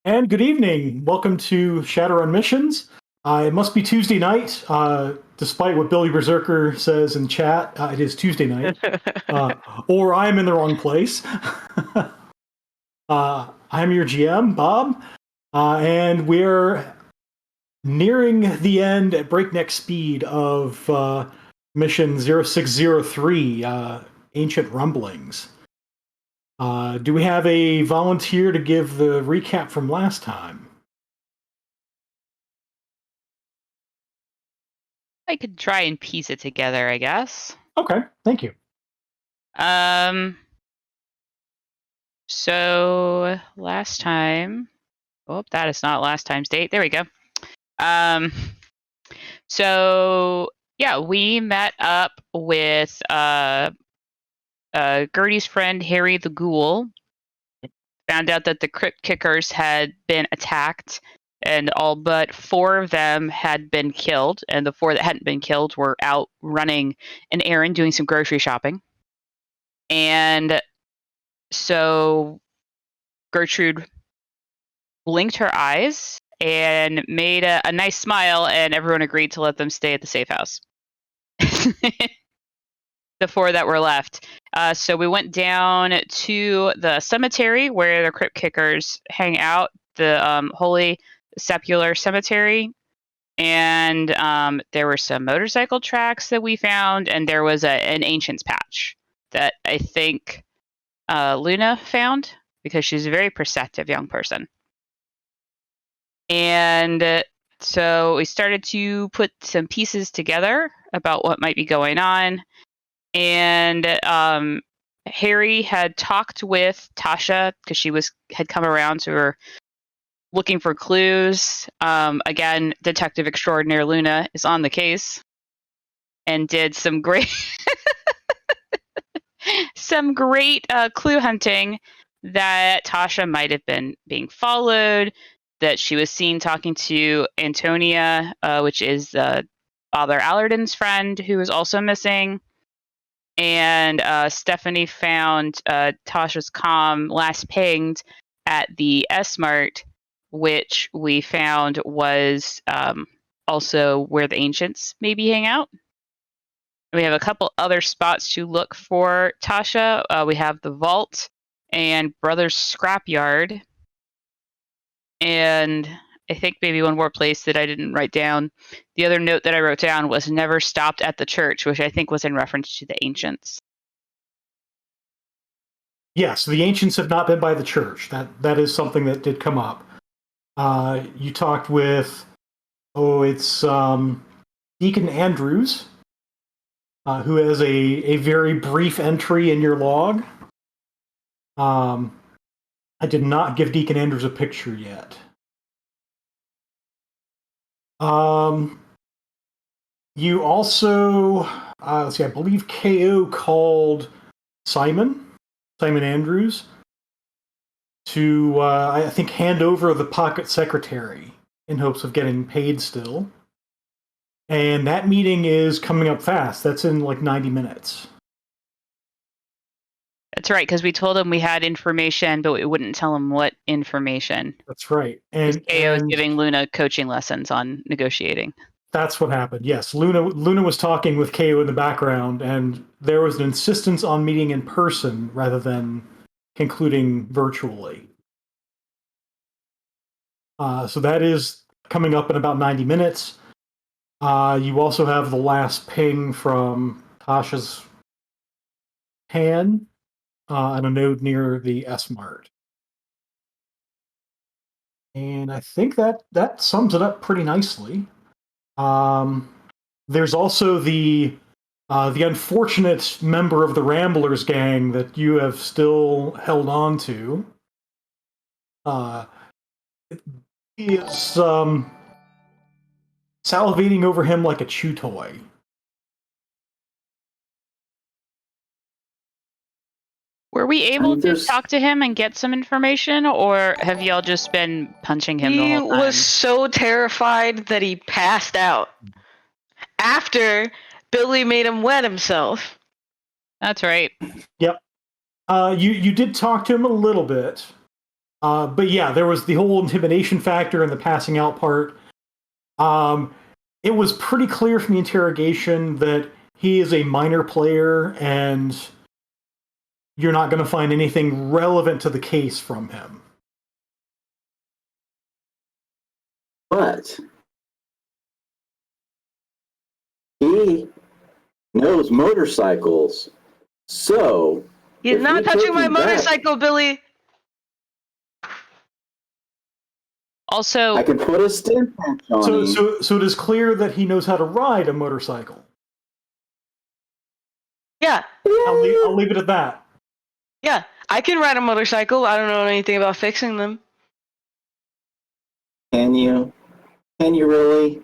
And good evening. Welcome to Shadowrun Missions. It must be Tuesday night. Despite what Billy Berserker says in chat, it is Tuesday night. Or I'm in the wrong place. I'm your GM, Bob, and we're nearing the end at breakneck speed of mission 0603, Ancient Rumblings. Do we have a volunteer to give the recap from last time? I could try and piece it together, I guess. Okay, thank you. So last time, that is not last time's date. There we go. So yeah, we met up with Gertie's friend Harry the Ghoul. Found out that the Crypt Kickers had been attacked, and all but 4 of them had been killed, and the 4 that hadn't been killed were out running an errand, doing some grocery shopping. And so Gertrude blinked her eyes and made a nice smile, and everyone agreed to let them stay at the safe house. The 4 that were left. So we went down to the cemetery where the Crypt Kickers hang out, the Holy Sepulchre Cemetery. And there were some motorcycle tracks that we found, and there was an Ancients patch that I think Luna found, because she's a very perceptive young person. And so we started to put some pieces together about what might be going on. And Harry had talked with Tasha, because she had come around, so we were looking for clues. Again, Detective Extraordinaire Luna is on the case and did some great clue hunting, that Tasha might have been being followed, that she was seen talking to Antonia, which is Father Allarden's friend, who is also missing. And Stephanie found Tasha's comm last pinged at the S-Mart, which we found was also where the Ancients maybe hang out. We have a couple other spots to look for Tasha. We have the Vault and Brothers Scrapyard. And I think maybe one more place that I didn't write down. The other note that I wrote down was never stopped at the church, which I think was in reference to the Ancients. Yes, the Ancients have not been by the church. That is something that did come up. You talked with, it's Deacon Andrews, who has a very brief entry in your log. I did not give Deacon Andrews a picture yet. You also, let's see, I believe KO called Simon Andrews, to, I think, hand over the pocket secretary in hopes of getting paid still. And that meeting is coming up fast. That's in like 90 minutes. That's right, because we told him we had information, but we wouldn't tell him what information. That's right. And KO is giving Luna coaching lessons on negotiating. That's what happened. Yes, Luna was talking with KO in the background, and there was an insistence on meeting in person rather than concluding virtually. So that is coming up in about 90 minutes. You also have the last ping from Tasha's pan on a node near the S-Mart. And I think that sums it up pretty nicely. There's also the unfortunate member of the Ramblers gang that you have still held on to. He is salivating over him like a chew toy. Were we able to talk to him and get some information, or have y'all just been punching him the whole time? He was so terrified that he passed out after Billy made him wet himself. That's right. Yep. You did talk to him a little bit. But yeah, there was the whole intimidation factor and the passing out part. It was pretty clear from the interrogation that he is a minor player and you're not going to find anything relevant to the case from him. But he knows motorcycles, so He's if not we touching take my him back, motorcycle, Billy. Also, I can put a stim patch on him. So it is clear that he knows how to ride a motorcycle. Yeah, I'll leave it at that. yeah. I can ride a motorcycle. I don't know anything about fixing them. Can you? Can you really?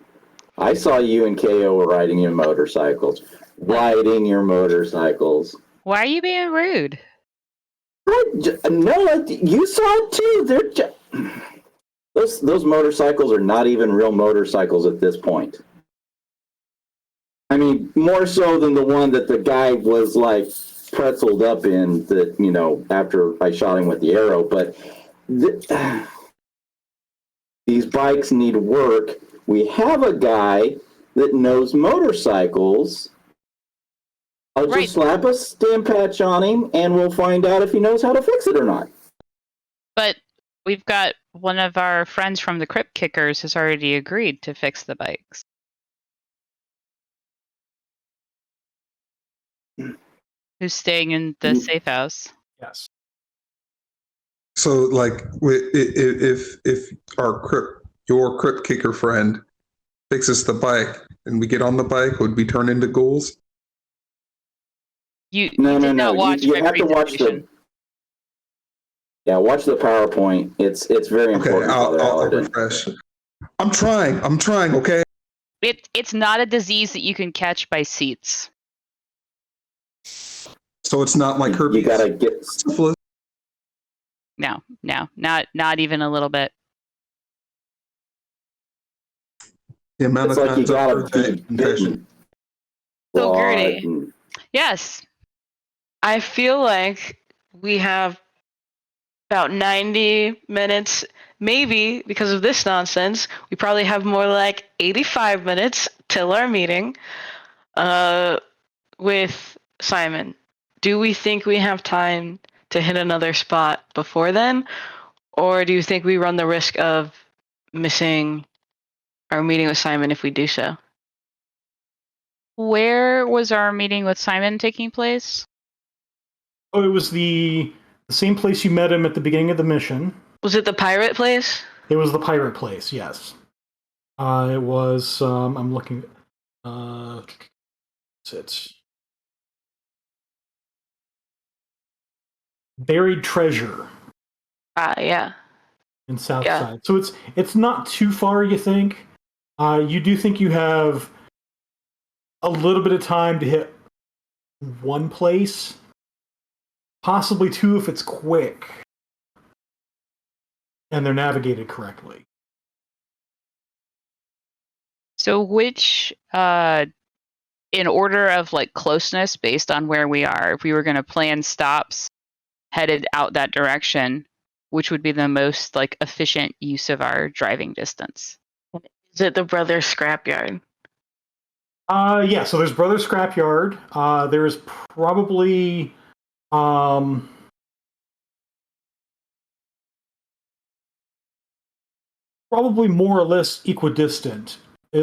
I saw you and KO riding your motorcycles. Riding your motorcycles. why are you being rude? No, you saw it too. Those motorcycles are not even real motorcycles at this point. I mean, more so than the one that the guy was like pretzeled up in, that, you know, after I shot him with the arrow. But these bikes need work. We have a guy that knows motorcycles. I'll Right. just slap a stim patch on him and we'll find out if he knows how to fix it or not. But we've got one of our friends from the Crypt Kickers has already agreed to fix the bikes. Who's staying in the safe house? Yes. So, like, if your crypt kicker friend fixes the bike and we get on the bike, would we turn into ghouls? You No. did not watch You my have to watch presentation. watch the PowerPoint. It's very Okay, important. Father I'll Allerton. refresh. I'm trying. Okay. It's not a disease that you can catch by seats. So it's not like herpes. You gotta get. syphilis. No, not even a little bit. The amount It's of like you times I've gotta heard that be confession. bitten. So, Blood Gertie. and- Yes. I feel like we have about 90 minutes, maybe because of this nonsense. We probably have more like 85 minutes till our meeting with Simon. Do we think we have time to hit another spot before then? Or do you think we run the risk of missing our meeting with Simon if we do so? Where was our meeting with Simon taking place? Oh, it was the same place you met him at the beginning of the mission. Was it the pirate place? It was the pirate place, yes. It was, I'm looking, it's Buried Treasure Yeah. in Southside. So it's not too far, you think. You do think you have a little bit of time to hit one place, possibly two if it's quick, and they're navigated correctly. So which in order of like closeness based on where we are, if we were going to plan stops headed out that direction, which would be the most like efficient use of our driving distance? Is it the Brothers Scrapyard? Yeah, so there's Brother Scrapyard. There's probably probably more or less equidistant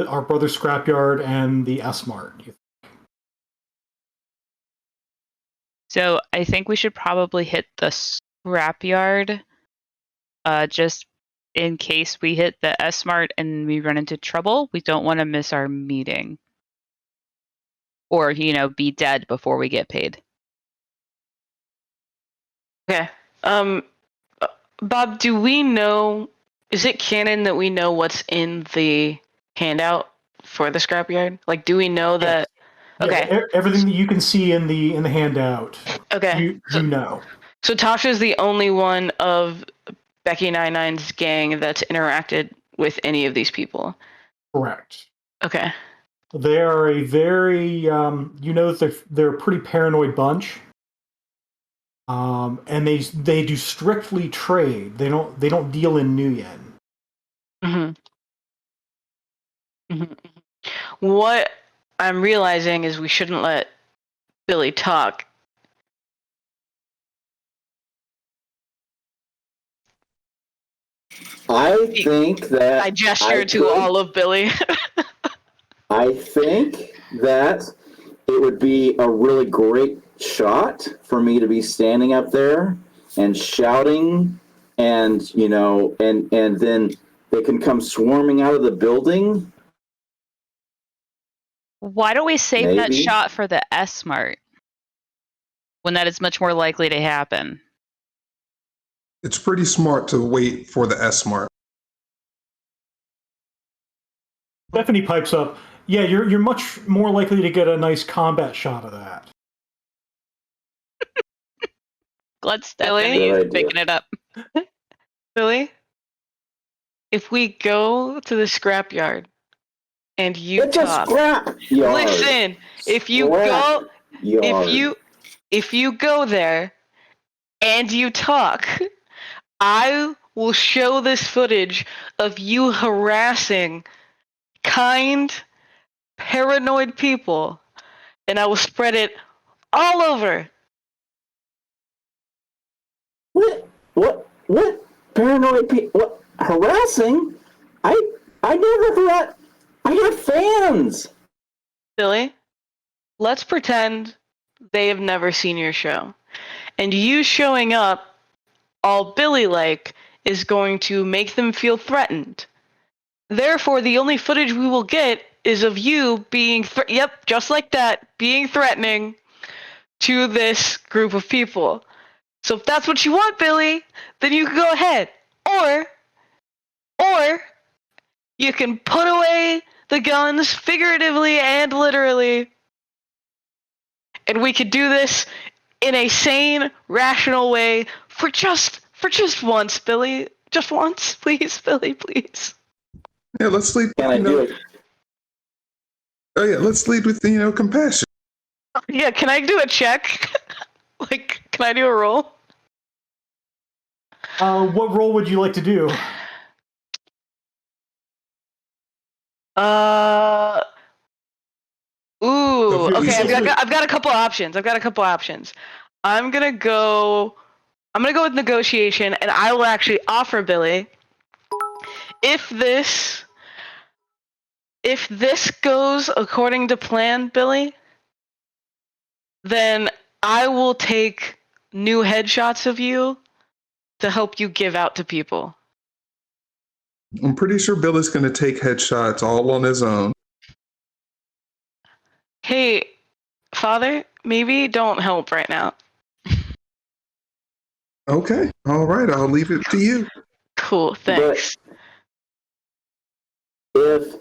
are Brother Scrapyard and the S-Mart. So I think we should probably hit the scrapyard, just in case we hit the S-Mart and we run into trouble. We don't want to miss our meeting. Or, be dead before we get paid. Okay. Bob, do we know, is it canon that we know what's in the handout for the scrapyard? Like, do we know that? Okay. Yeah, everything that you can see in the handout. Okay. You know. So Tasha's the only one of Becky 99's gang that's interacted with any of these people. Correct. Okay. They are a very, that they're a pretty paranoid bunch. and they do strictly trade. They don't deal in new yen. What I'm realizing is we shouldn't let Billy talk. I think that I gesture to all of Billy. I think that it would be a really great shot for me to be standing up there and shouting, and and then they can come swarming out of the building. Why don't we save that Maybe. shot for the S Mart when that is much more likely to happen? It's pretty smart to wait for the S Mart. Stephanie pipes up. Yeah, you're much more likely to get a nice combat shot of that. Glad Stephanie is picking it up. Billy, if we go to the scrapyard and you It's talk, a scrap yard. listen. If you Scrap go, yard. if you go there and you talk, I will show this footage of you harassing kind, paranoid people, and I will spread it all over. What paranoid people? What harassing? I never harass. I have fans. Billy, let's pretend they have never seen your show. And you showing up all Billy-like is going to make them feel threatened. Therefore, the only footage we will get is of you being, just like that, being threatening to this group of people. So if that's what you want, Billy, then you can go ahead. Or you can put away the guns figuratively and literally, and we could do this in a sane, rational way for just once, Billy. Just once, please, Billy, please. Yeah, let's lead. Can I do it? Oh yeah, let's lead with compassion. Yeah, can I do a check? Can I do a roll? What role would you like to do? Okay. I've got a couple options. I'm gonna go with negotiation, and I will actually offer Billy, if this goes according to plan, Billy, then I will take new headshots of you to help you give out to people. I'm pretty sure Billy's going to take headshots all on his own. Hey, Father, maybe don't help right now. Okay, all right, I'll leave it to you. Cool, thanks. But if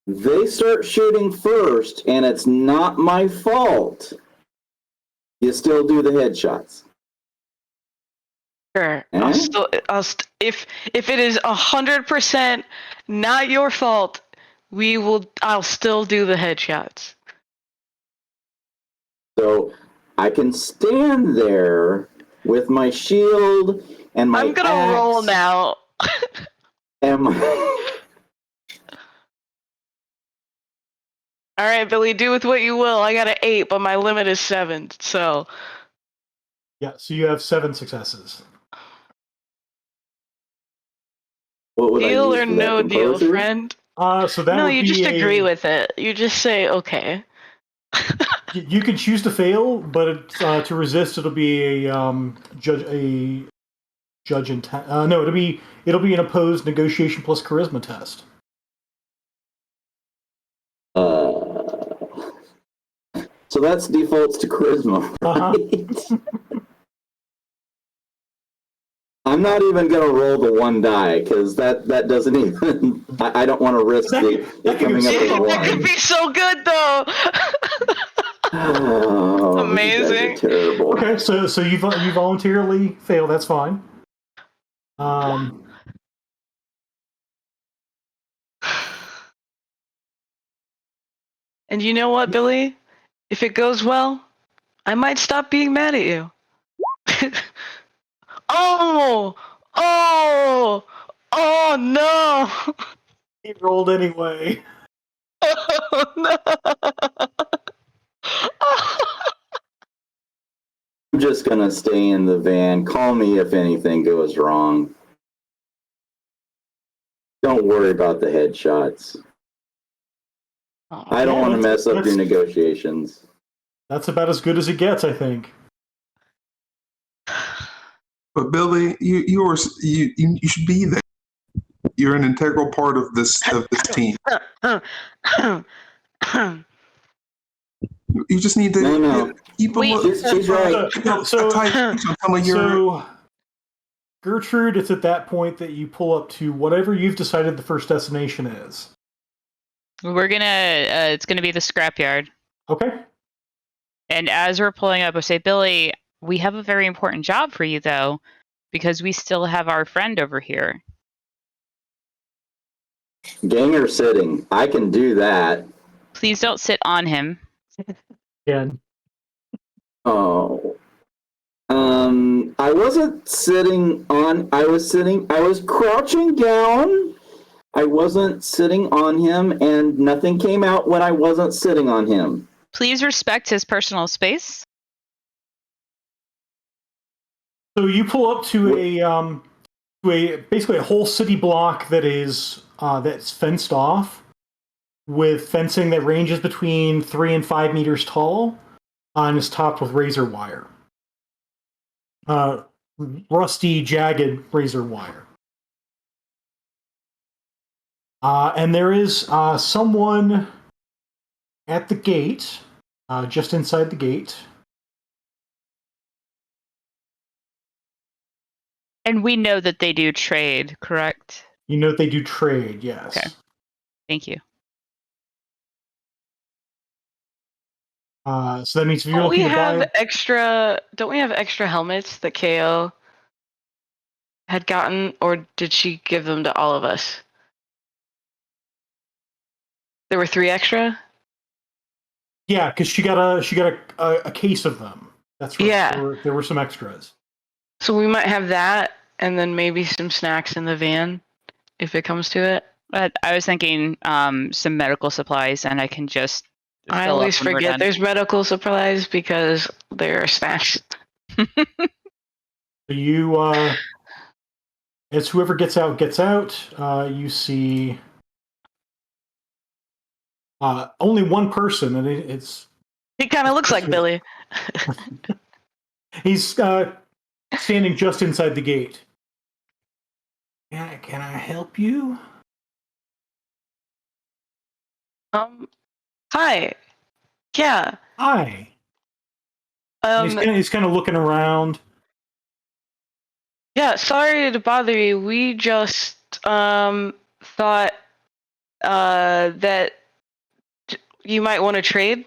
they start shooting first and it's not my fault, you still do the headshots. Sure. Eh? If it is 100% not your fault, I'll still do the headshots. So I can stand there with my shield and my I'm gonna axe roll now. and my All right, Billy, do with what you will. I got an 8, but my limit is 7, so. Yeah, so you have 7 successes. what would Deal I use or for that, no deal, composure? friend? So that No, would you be just agree with it. You just say, okay. You can choose to fail, but to resist, it'll be a judge intent. No, it'll be an opposed negotiation plus charisma test. So that's defaults to charisma, right? I'm not even gonna roll the 1 die because that doesn't even. I don't want to risk it coming up as That could 1. be so good, though. Oh, Amazing. You guys are terrible. Okay, so you voluntarily fail. That's fine. And you know what, Billy? If it goes well, I might stop being mad at you. Oh! Oh! Oh no! He rolled anyway. Oh no! I'm just gonna stay in the van. Call me if anything goes wrong. Don't worry about the headshots. I don't want to mess up your negotiations. That's about as good as it gets, I think. But Billy, you should be there. You're an integral part of this team. You just need to No. keep a Wait. look. She's right. So, Gertrude, it's at that point that you pull up to whatever you've decided the first destination is. We're gonna. It's gonna be the scrapyard. Okay. And as we're pulling up, I say, Billy, we have a very important job for you, though, because we still have our friend over here. Ganger sitting. I can do that. Please don't sit on him. Again. Oh. I wasn't sitting on. I was crouching down. I wasn't sitting on him, and nothing came out when I wasn't sitting on him. Please respect his personal space. So you pull up to a basically a whole city block that is that's fenced off, with fencing that ranges between 3 and 5 meters tall, and is topped with razor wire. Rusty, jagged razor wire. And there is someone at the gate, just inside the gate. And we know that they do trade, correct? You know they do trade, yes. Okay. Thank you. So that means if you're Don't we looking to have buy... extra helmets that KO had gotten, or did she give them to all of us? There were 3 extra? Yeah, because she got a case of them. That's right. Yeah. There were some extras. So we might have that, and then maybe some snacks in the van, if it comes to it. But I was thinking some medical supplies, and I can just. I always forget there's medical supplies because there are snacks. You, as whoever gets out, you see only one person, and it's... He kind of looks like Billy. He's standing just inside the gate. Can I help you? Hi. Yeah. Hi. He's kind of looking around. Yeah, sorry to bother you. We just thought that you might want to trade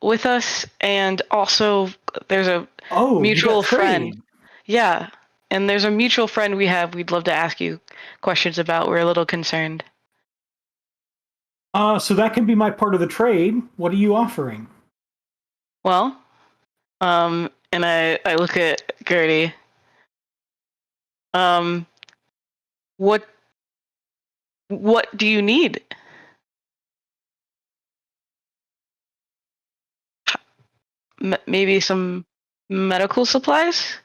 with us, and also there's a mutual friend. Yeah, and there's a mutual friend we have. We'd love to ask you questions about. We're a little concerned. So that can be my part of the trade. What are you offering? Well, and I look at Gertie. What do you need? Maybe some medical supplies?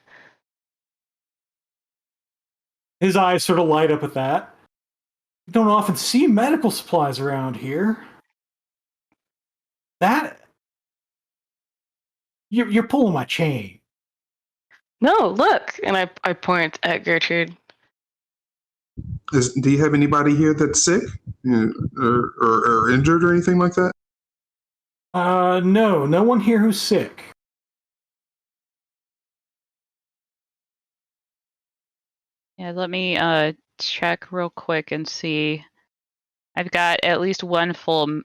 His eyes sort of light up at that. You don't often see medical supplies around here. That... You're pulling my chain. No, look. And I point at Gertrude. Do you have anybody here that's sick or injured or anything like that? No one here who's sick. Yeah, let me check real quick and see. I've got at least one full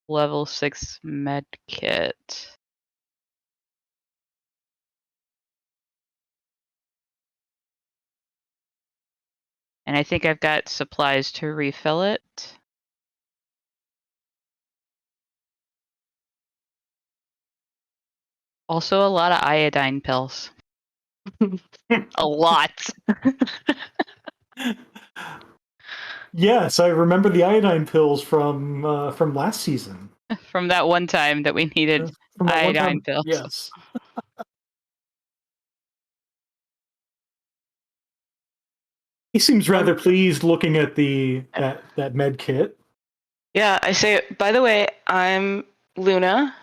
level 6 med kit. And I think I've got supplies to refill it. Also, a lot of iodine pills. A lot. Yes, I remember the iodine pills from last season. From that one time that we needed From that one iodine time, pills. yes. He seems rather pleased looking at that med kit. Yeah, I say, by the way, I'm Luna.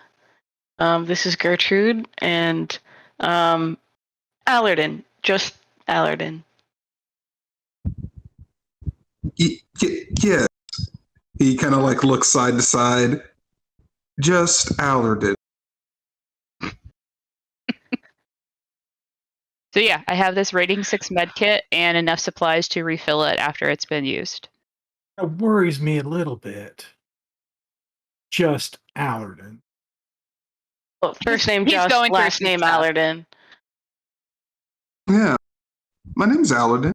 This is Gertrude and Allerton. Just Allerton. Yeah. He kind of like looks side to side. Just Allerton. So yeah, I have this rating 6 med kit and enough supplies to refill it after it's been used. That worries me a little bit. Just Allerton. Well, first name He's Just, going through last some name stuff. Allerton. Yeah. My name's Allerton,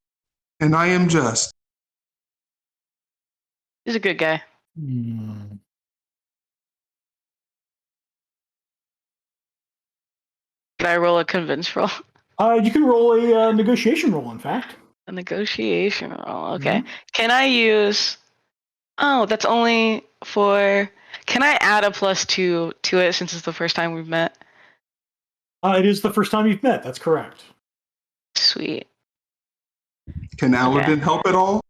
and I am just. He's a good guy. Hmm. Can I roll a convince roll? You can roll a negotiation roll, in fact. A negotiation roll. Okay. Mhm. Can I use? Oh, that's only for. Can I add a +2 to it since it's the first time we've met? It is the first time you've met. That's correct. Sweet. Can Allerton help at all?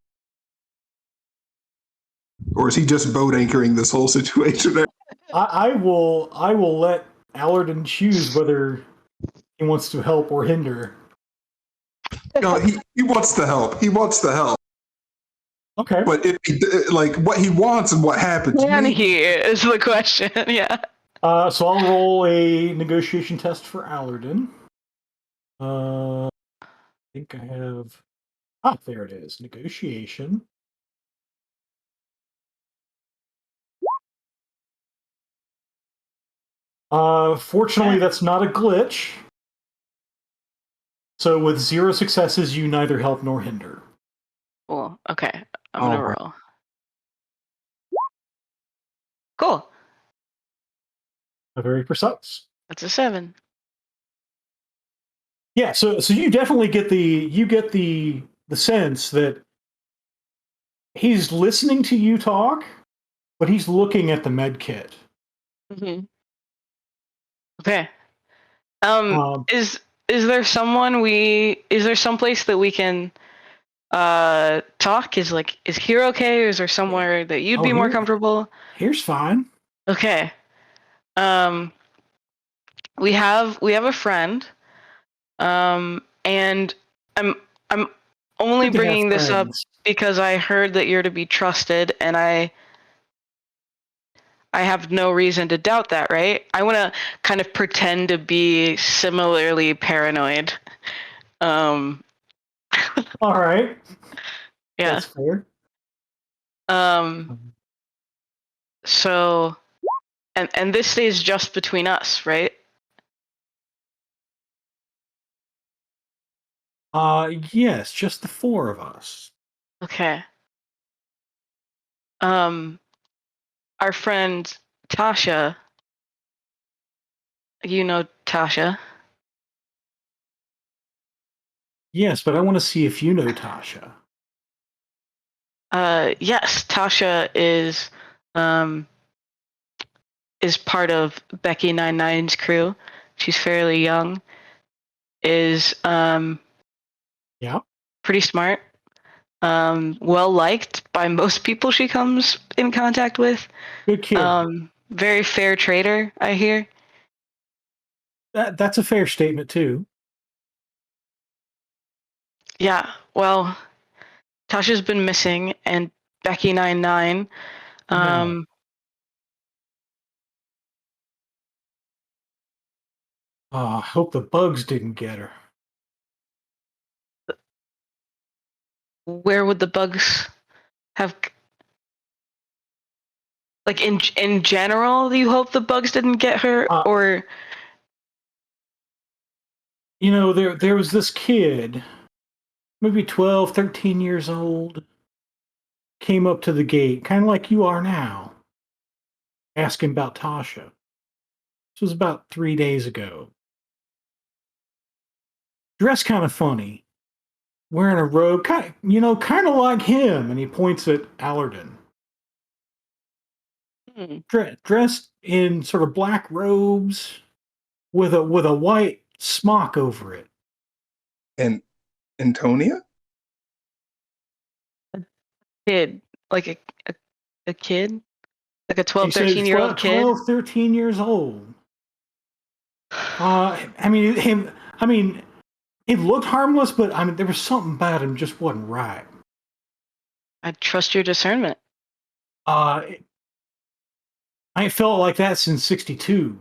Or is he just boat anchoring this whole situation? I will let Allerton choose whether he wants to help or hinder. No, he wants to help. He wants to help. Okay. But if he, like what he wants and what happens. Can he is the question. Yeah. So I'll roll a negotiation test for Allerton. I think I have. There it is. Negotiation. Fortunately, that's not a glitch. So with 0 successes, you neither help nor hinder. Cool. Okay. I'm gonna roll. Cool. Very precise. That's a 7. Yeah. So you definitely get the sense that he's listening to you talk, but he's looking at the med kit. Mm-hmm. Okay. Is there someplace that we can talk? Is here okay, or is there somewhere that you'd be more comfortable? Here's fine. Okay. We have a friend. And I'm only bringing this up because I heard that you're to be trusted, and I have no reason to doubt that, right? I want to kind of pretend to be similarly paranoid. All right. Yeah. That's fair. So, and this stays just between us, right? Yes, just the 4 of us. Okay. Our friend Tasha, you know Tasha. Yes, but I want to see if you know Tasha. Yes, Tasha is part of Becky 99's crew. She's fairly young. Is Yeah. pretty smart. Well liked by most people she comes in contact with. Good kid. Very fair trader, I hear. That's a fair statement too. Yeah, well, Tasha's been missing, and Becky 99. Yeah. I hope the bugs didn't get her. Where would the bugs have? Like in general, you hope the bugs didn't get her, or? You know, there was this kid, maybe 12, 13 years old, came up to the gate, kind of like you are now, asking about Tasha. This was about 3 days ago. dressed kind of funny, wearing a robe, kind of like him. And he points at Allerton. Dressed in sort of black robes with a white smock over it. And Antonia? Kid, like a kid, like a 12, He says 13-year-old kid. 12, 13 years old. I mean, it looked harmless, but I mean, there was something about him just wasn't right. I trust your discernment. I ain't felt like that since '62.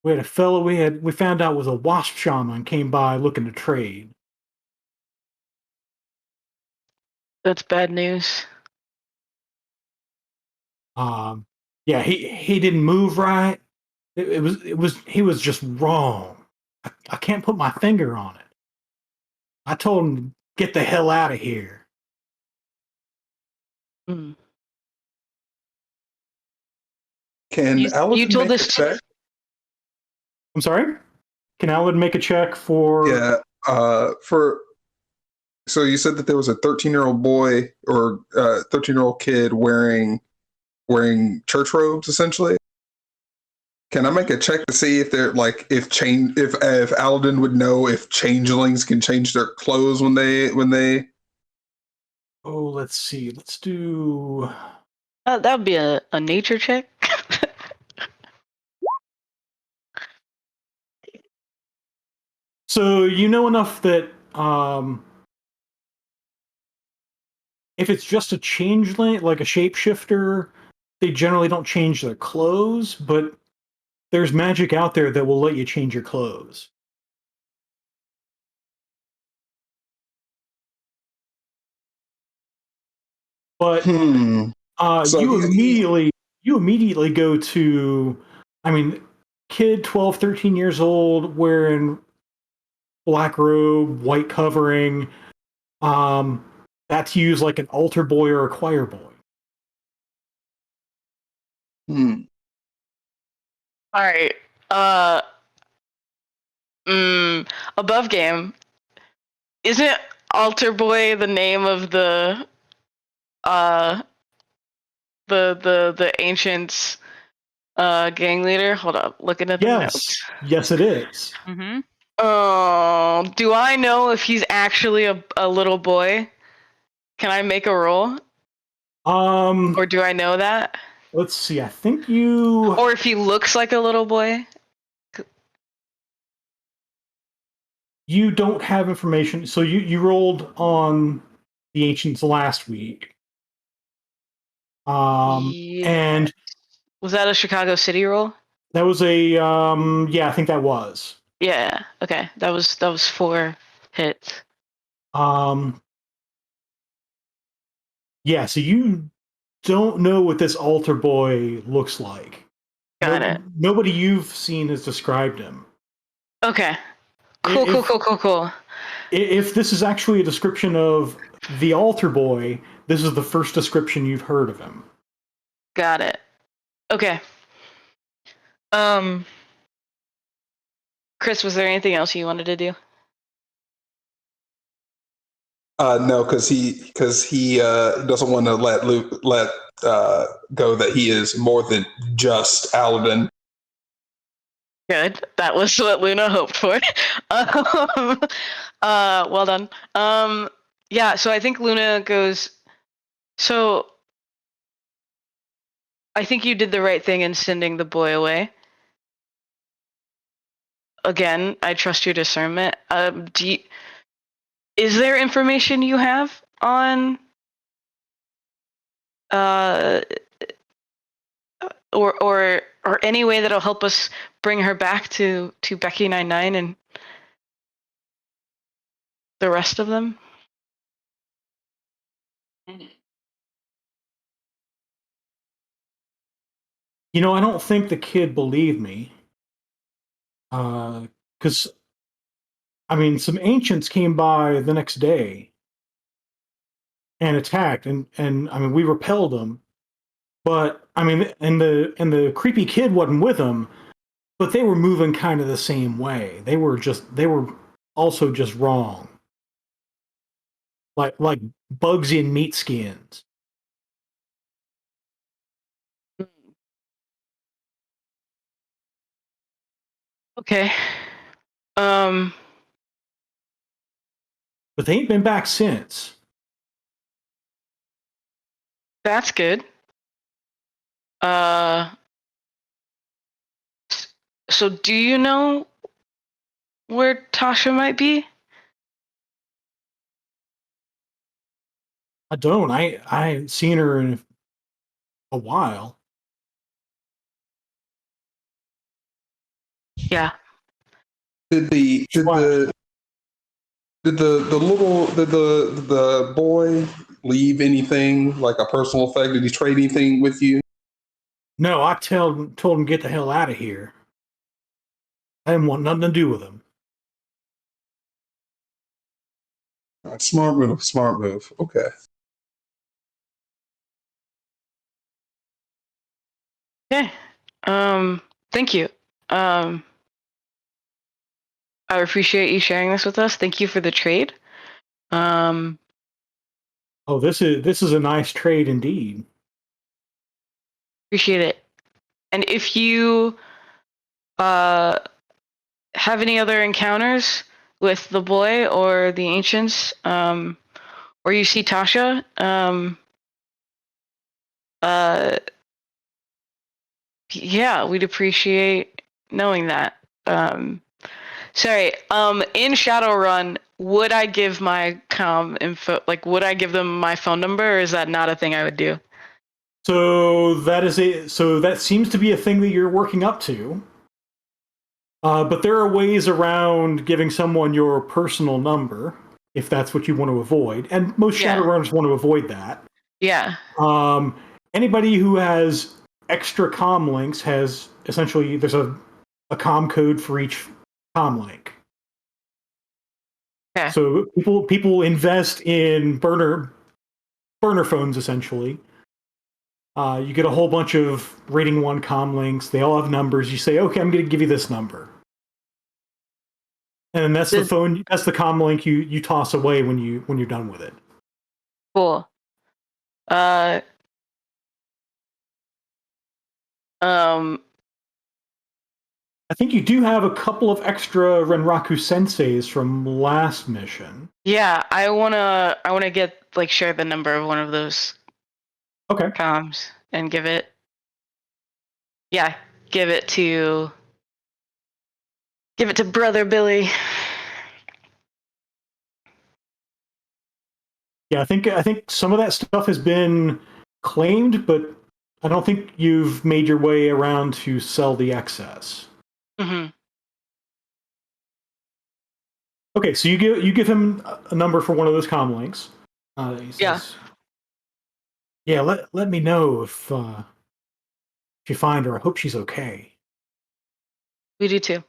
We had a fellow we found out was a wasp shaman came by looking to trade. That's bad news. Yeah, he didn't move right. He was just wrong. I can't put my finger on it. I told him to get the hell out of here. Mm. Can You Allerton told make this a check? I'm sorry? Can Alan make a check for... Yeah. So you said that there was a 13-year-old boy or 13-year-old kid wearing church robes, essentially. Can I make a check to see if they're like if Aladin would know if changelings can change their clothes when they? Oh, let's see. Let's do... that would be a nature check. So you know enough that if it's just a changeling, like a shapeshifter, they generally don't change their clothes, but there's magic out there that will let you change your clothes. But So you immediately go to, I mean, kid 12, 13 years old wearing black robe, white covering. That's used like an altar boy or a choir boy. All right. Above game. Isn't Altar Boy the name of the ancients gang leader? Hold up, looking at the notes. Yes, it is. Mm-hmm. Oh, do I know if he's actually a little boy? Can I make a roll? Or do I know that? Let's see. I think you. Or if he looks like a little boy. You don't have information. So you rolled on the ancients last week. And was that a Chicago City roll? that was a yeah, I think that was. Yeah. Okay. That was 4 hits. Yeah, so you don't know what this altar boy looks like. Got it. Nobody you've seen has described him. Okay. Cool. If this is actually a description of the altar boy, this is the first description you've heard of him. Got it. Okay. Chris, was there anything else you wanted to do? No, because he doesn't want to let go that he is more than just Aladin. Good. That was what Luna hoped for. Well done. Yeah. So I think Luna goes. So I think you did the right thing in sending the boy away. Again, I trust your discernment. Is there information you have on or any way that'll help us bring her back to Becky 99 and the rest of them? You know, I don't think the kid believed me. Because, I mean, some ancients came by the next day and attacked, and I mean, we repelled them. But I mean, and the creepy kid wasn't with them. but they were moving kind of the same way. They were also just wrong. Like bugs in meat skins. Okay. But they ain't been back since. That's good. So do you know where Tasha might be? I don't. I ain't seen her in a while. Yeah. Did the boy leave anything like a personal effect? Did he trade anything with you? No, I told him to get the hell out of here. I didn't want nothing to do with him. Smart move. Smart move. Okay. Okay. Thank you. I appreciate you sharing this with us. Thank you for the trade. Oh, this is a nice trade indeed. Appreciate it. And if you have any other encounters with the boy or the ancients, or you see Tasha, yeah, we'd appreciate knowing that. Sorry. In Shadowrun, would I give my info? Like, would I give them my phone number, or is that not a thing I would do? So that seems to be a thing that you're working up to. But there are ways around giving someone your personal number if that's what you want to avoid, and most Shadowrunners want to avoid that. Yeah. Anybody who has extra comm links has essentially there's a comm code for each comm link. Okay. So people invest in burner phones essentially. You get a whole bunch of rating 1 comm links. They all have numbers. You say, okay, I'm going to give you this number. And that's the phone. That's the comm link you toss away when you're done with it. Cool. I think you do have a couple of extra Renraku senseis from last mission. Yeah, I wanna get share the number of one of those Okay. comms and give it. Yeah, give it to Brother Billy. Yeah, I think some of that stuff has been claimed, but I don't think you've made your way around to sell the excess. Mm-hmm. Okay, so you give him a number for one of those comm links. He says, yeah, let me know if you find her. I hope she's okay. We do too.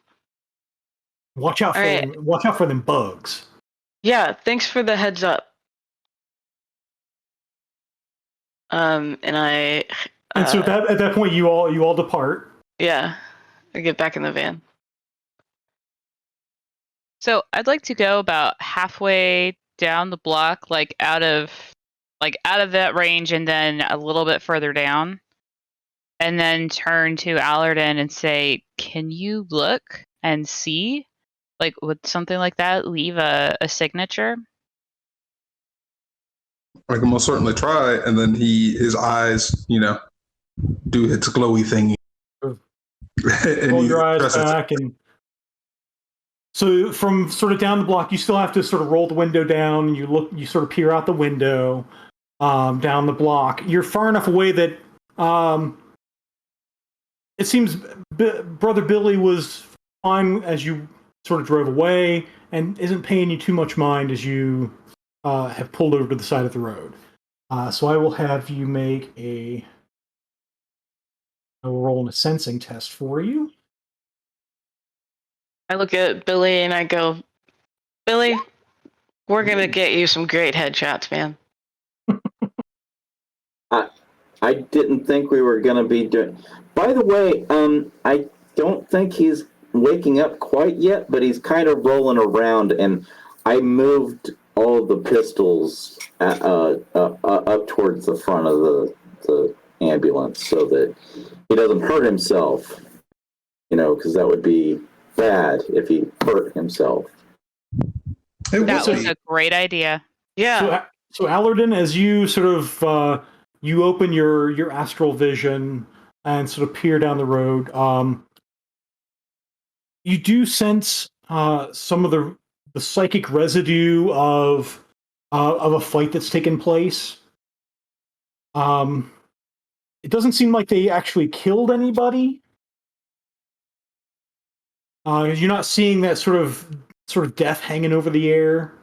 Watch out for them bugs. Yeah, thanks for the heads up. And I. And so at that point, you all depart. Yeah, I get back in the van. So I'd like to go about halfway down the block, like out of that range, and then a little bit further down, and then turn to Allerton and say, "Can you look and see? Like, would something like that leave a signature?" I can most certainly try. And then his eyes, do its glowy thing. And roll your eyes back, and so from sort of down the block, you still have to sort of roll the window down. You sort of peer out the window down the block. You're far enough away that it seems Brother Billy was fine as you sort of drove away and isn't paying you too much mind as you have pulled over to the side of the road. So I will have you make I will roll a sensing test for you. I look at Billy and I go, Billy, we're gonna get you some great headshots, man. I didn't think we were going to be doing. By the way, don't think he's waking up quite yet, but he's kind of rolling around, and I moved all the pistols up towards the front of the ambulance so that he doesn't hurt himself, because that would be bad if he hurt himself. That was a great idea. Yeah. So Allerden, as you sort of you open your astral vision and sort of peer down the road, you do sense some of the psychic residue of a fight that's taken place. It doesn't seem like they actually killed anybody. You're not seeing that sort of death hanging over the air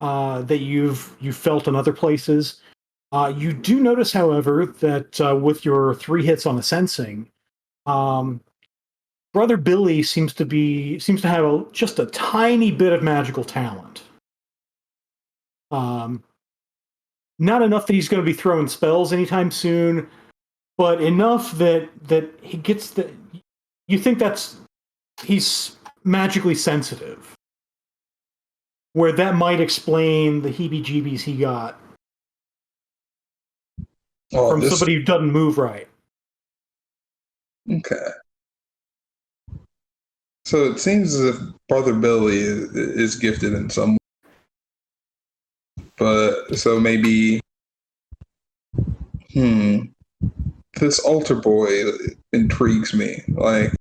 that you've felt in other places. You do notice, however, that with your 3 hits on the sensing, Brother Billy seems to have just a tiny bit of magical talent. Not enough that he's going to be throwing spells anytime soon, but enough that he gets the. You think he's magically sensitive, where that might explain the heebie-jeebies he got from somebody who doesn't move right. Okay. So it seems as if Brother Billy is gifted in some way. But so maybe, this altar boy intrigues me. Like,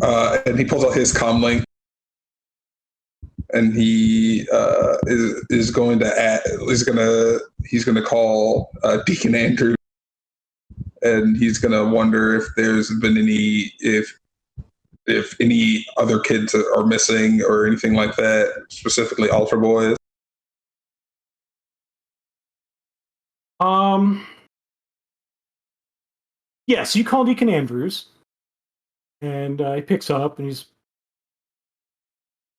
and he pulls out his comlink, and he is going to he's going to call Deacon Andrew, and he's going to wonder if there's been if any other kids are missing or anything like that, specifically altar boys. Yes, you call Deacon Andrews, and he picks up, and he's.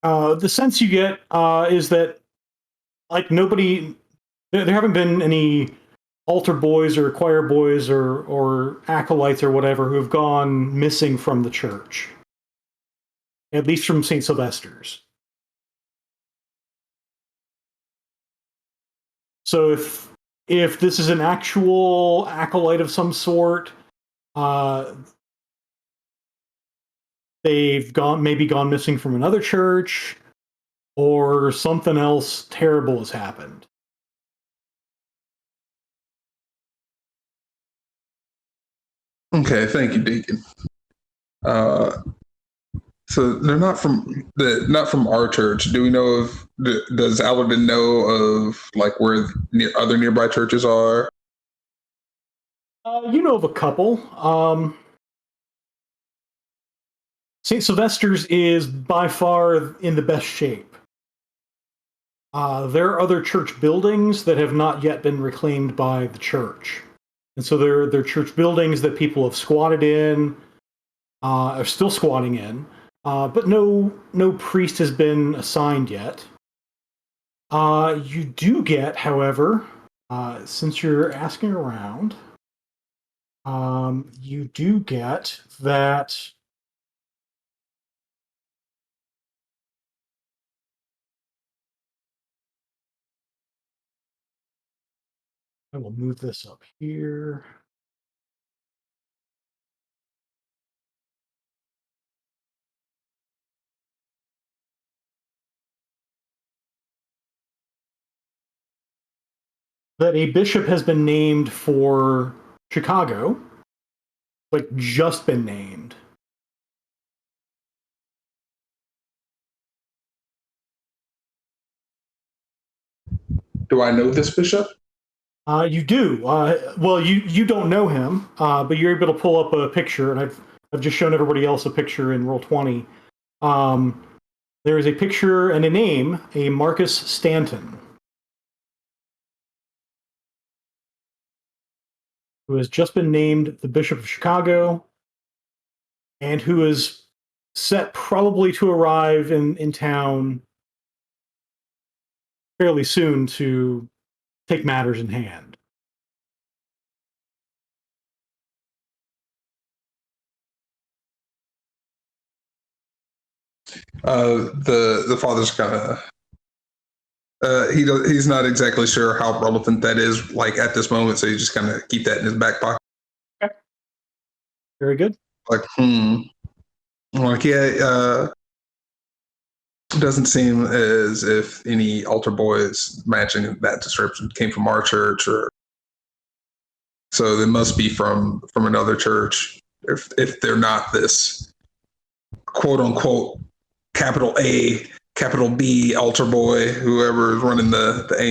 The sense you get is that, like, nobody, there haven't been any altar boys or choir boys or acolytes or whatever who have gone missing from the church, at least from St. Sylvester's. So if this is an actual acolyte of some sort, they've maybe gone missing from another church, or something else terrible has happened. Okay, thank you, Deacon. So they're not from our church. Do we know does Allerden know of like where other nearby churches are? You know of a couple. St. Sylvester's is by far in the best shape. There are other church buildings that have not yet been reclaimed by the church. And so they're church buildings that people have squatted in, are still squatting in, but no priest has been assigned yet. You do get, however, since you're asking around, you do get that I will move this up here. That a bishop has been named for Chicago, like just been named. Do I know this bishop? You do. Well, you don't know him, but you're able to pull up a picture, and I've just shown everybody else a picture in Roll20. There is a picture and a name, a Marcus Stanton, who has just been named the Bishop of Chicago, and who is set probably to arrive in town fairly soon to take matters in hand. The father's kind of he's not exactly sure how relevant that is, like at this moment, so you just kind of keep that in his back pocket. Okay. Very good. Like, like yeah, it doesn't seem as if any altar boys matching that description came from our church, or so they must be from another church. If they're not this quote unquote capital A, capital B altar boy, whoever is running the A.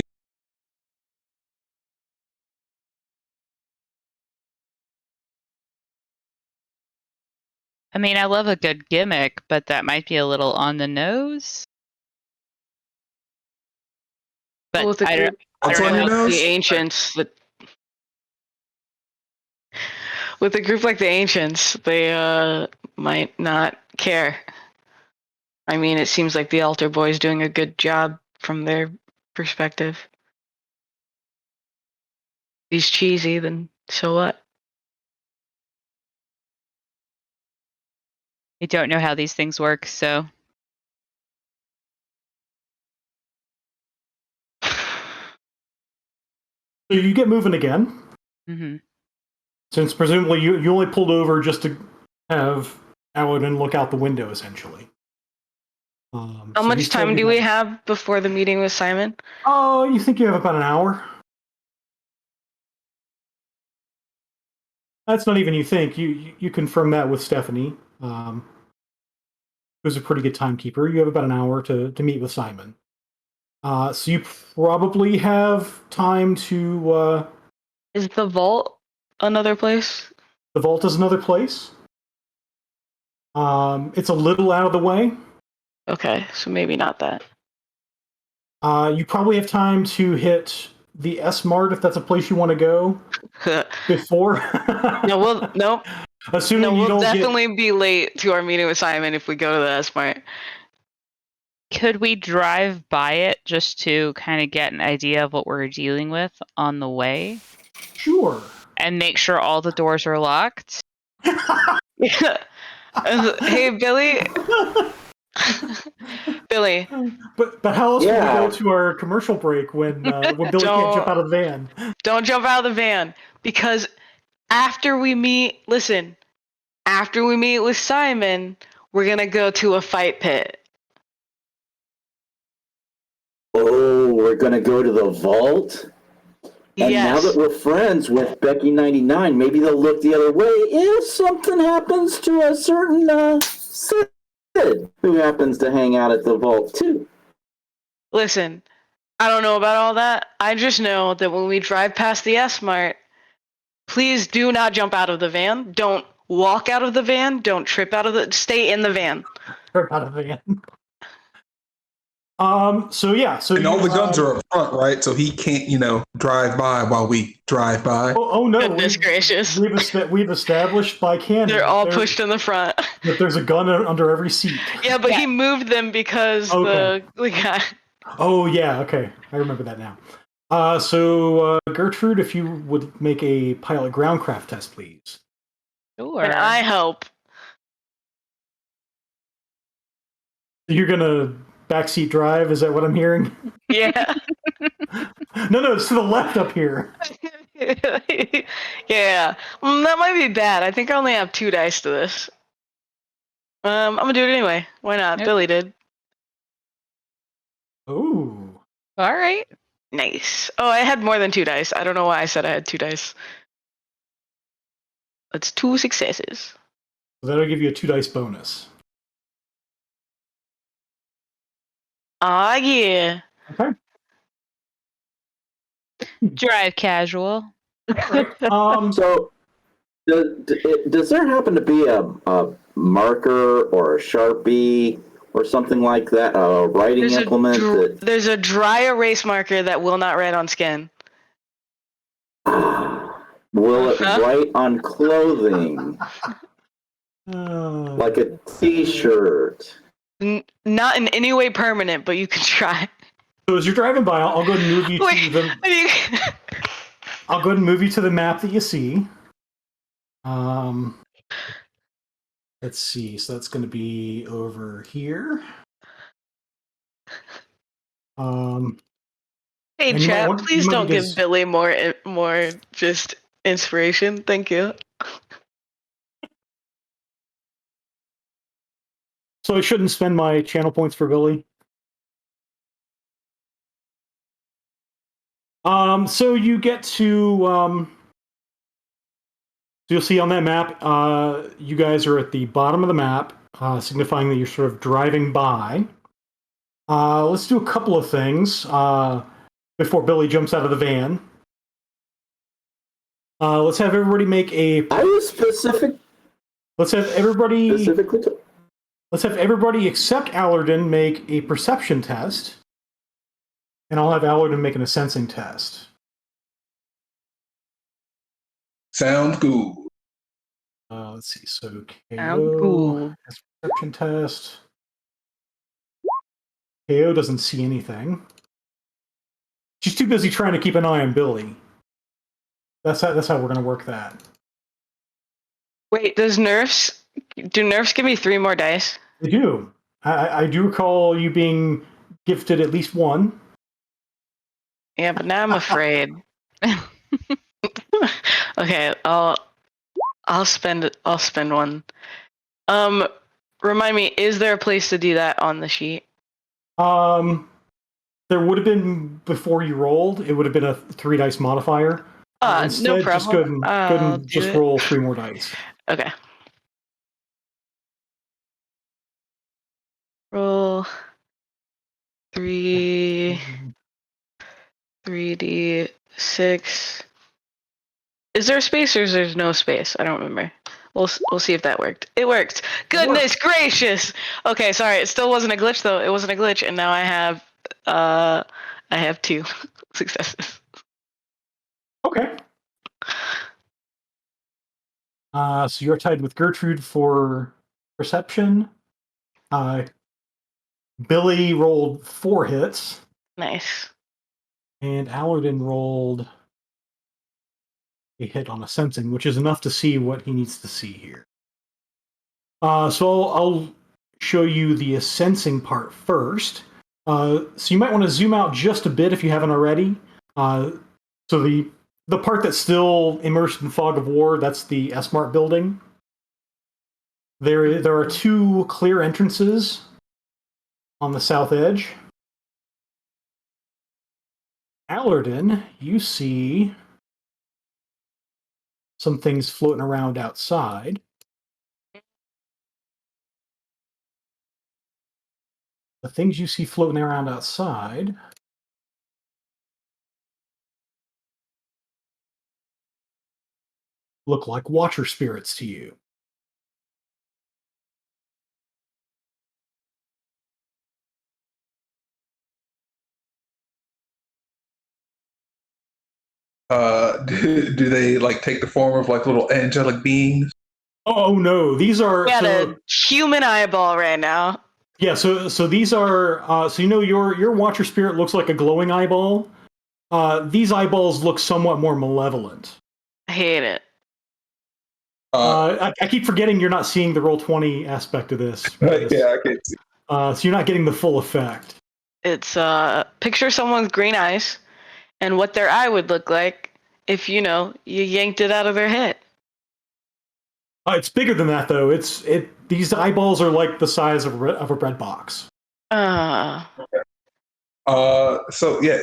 I mean, I love a good gimmick, but that might be a little on the nose. But With the I don't, group, I don't What's on know your how nose? the ancients, with a group like the ancients, they might not care. I mean, it seems like the altar boy is doing a good job from their perspective. If he's cheesy, then so what? I don't know how these things work, so So you get moving again, mhm. since presumably you only pulled over just to have Aladin look out the window, essentially. How So much he's still time do got- we have before the meeting with Simon? Oh, you think you have about an hour? That's not even you think. You confirm that with Stephanie, who's a pretty good timekeeper. You have about an hour to meet with Simon. So you probably have time to. Is the vault another place? The vault is another place. It's a little out of the way. Okay, so maybe not that. You probably have time to hit the S Mart if that's a place you want to go before. Nope. Assuming No, you we'll don't definitely be late to our meeting with Simon if we go to the S-Mart. Could we drive by it just to kind of get an idea of what we're dealing with on the way? Sure. And make sure all the doors are locked? Hey, Billy. Billy. But how else Yeah. would we go to our commercial break when Billy can't jump out of the van? Don't jump out of the van, because after we meet with Simon, we're gonna go to a fight pit. Oh, we're gonna go to the vault? And now Yes. that we're friends with Becky99, maybe they'll look the other way if something happens to a certain Sid who happens to hang out at the vault too. Listen, I don't know about all that. I just know that when we drive past the S-Mart, please do not jump out of the van. Don't walk out of the van. Don't trip out of the... Stay in the van. Or out of the van. So yeah, so And all the guns are up front, right? So he can't, drive by while we drive by. Oh no! Goodness gracious. We've established by canon They're all pushed in the front. that there's a gun under every seat. Yeah, but he moved them because Okay. the guy... Oh yeah, okay, I remember that now. So Gertrude, if you would make a pilot groundcraft test, please. Sure. And I help. You're gonna backseat drive? Is that what I'm hearing? Yeah. No, it's to the left up here. Yeah. That might be bad. I think I only have 2 dice to this. I'm gonna do it anyway. Why not? Nope. Billy did. Oh. All right. Nice. Oh, I had more than 2 dice. I don't know why I said I had 2 dice. That's 2 successes. So that'll give you a 2 dice bonus. Ah, yeah. Okay. Drive casual. So, does there happen to be a marker or a Sharpie or something like that, a writing implement There's a dry erase marker that will not write on skin. will it write on clothing? Like a t-shirt? Not in any way permanent, but you can try. So as you're driving by, I'll go ahead and move you to the. I'll go ahead and move you to the map that you see. Let's see. So that's going to be over here. Hey, And you might chat, want, you please might don't need give to, Billy more just inspiration. Thank you. so I shouldn't spend my channel points for Billy. So you get to, so you'll see on that map, you guys are at the bottom of the map, signifying that you're sort of driving by. Let's do a couple of things before Billy jumps out of the van. Let's have everybody make a. I was specifically. Let's have everybody except Allerden make a perception test, and I'll have Allerden make a sensing test. Sounds good. Let's see. So Sounds KO cool. has perception test. KO doesn't see anything. She's too busy trying to keep an eye on Billy. That's how we're gonna work that. Wait, do nerfs give me 3 more dice? They do. I do recall you being gifted at least one. Yeah, but now I'm afraid. Okay, I'll spend one. Remind me, is there a place to do that on the sheet? There would have been before you rolled. It would have been a 3 dice modifier. Instead, No just go problem. ahead and just roll 3 more dice. Okay. Roll 3d6. Is there a space or is there no space? I don't remember. We'll see if that worked. It worked. Goodness gracious. Okay, sorry. It still wasn't a glitch though. It wasn't a glitch, and now I have 2 successes. Okay. So you're tied with Gertrude for perception. Billy rolled 4 hits, Nice. and Allerden rolled a hit on a sensing, which is enough to see what he needs to see here. So I'll show you the sensing part first. So you might want to zoom out just a bit if you haven't already. So the part that's still immersed in fog of war, that's the S-Mart building. There are 2 clear entrances on the south edge. Allerden, you see some things floating around outside. The things you see floating around outside look like watcher spirits to you. Do they like take the form of like little angelic beings? Oh no, these are Got a human eyeball right now. yeah. So these are so your watcher spirit looks like a glowing eyeball. These eyeballs look somewhat more malevolent. I hate it. I keep forgetting you're not seeing the Roll20 aspect of this. Yeah, I can't see. So you're not getting the full effect. It's picture someone with green eyes and what their eye would look like if you yanked it out of their head. It's bigger than that though. These eyeballs are like the size of a bread box. So yeah.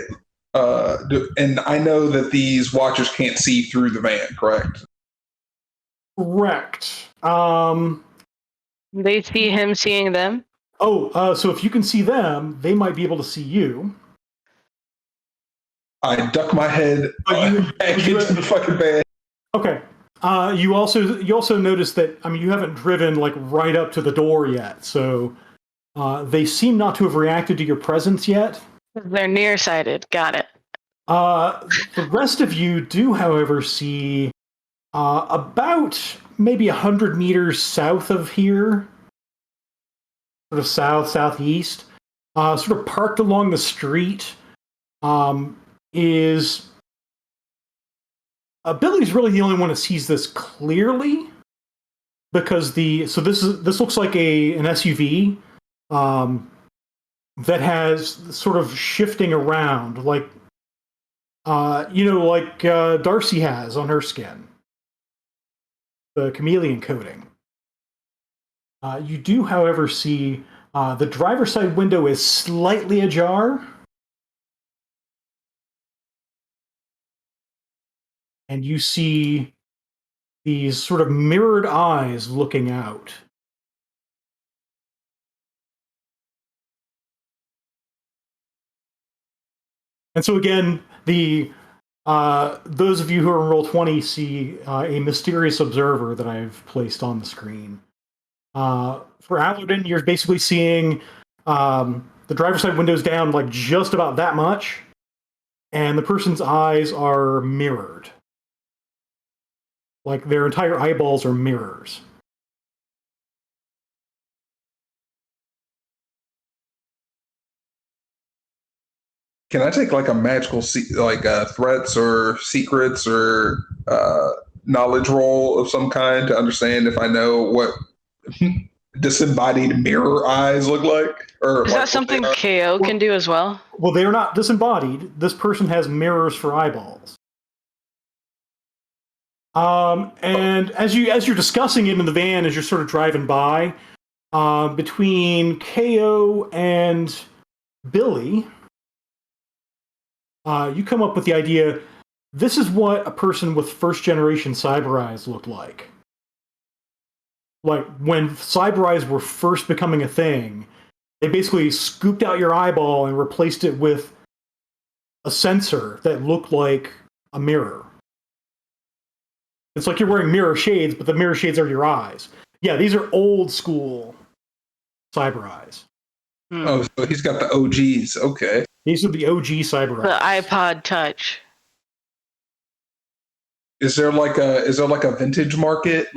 And I know that these watchers can't see through the van, correct? Correct. They see him seeing them. So if you can see them, they might be able to see you. I duck my head back into the fucking van. Okay. You also notice that you haven't driven like right up to the door yet, so they seem not to have reacted to your presence yet. They're nearsighted. Got it. The rest of you do, however, see about maybe 100 meters south of here, sort of southeast, sort of parked along the street, is Billy's really the only one that sees this clearly, because this looks like an SUV. that has sort of shifting around, like Darcy has on her skin, the chameleon coating. You do, however, see the driver's side window is slightly ajar. And you see these sort of mirrored eyes looking out. And so again, those of you who are in Roll20 see a mysterious observer that I've placed on the screen. For Allerton, you're basically seeing the driver's side windows down like just about that much, and the person's eyes are mirrored. Like their entire eyeballs are mirrors. Can I take like a magical threats or secrets or knowledge roll of some kind to understand if I know what disembodied mirror eyes look like? Or Is that something KO can do as well? Well, they are not disembodied. This person has mirrors for eyeballs. And as you're discussing it in the van, as you're sort of driving by, between KO and Billy, you come up with the idea, this is what a person with first-generation cyber eyes looked like. Like, when cyber eyes were first becoming a thing, they basically scooped out your eyeball and replaced it with a sensor that looked like a mirror. It's like you're wearing mirror shades, but the mirror shades are your eyes. Yeah, these are old school cyber eyes. Oh, so he's got the OGs. Okay. These are the OG cyber The eyes. iPod Touch. Is there like a vintage market?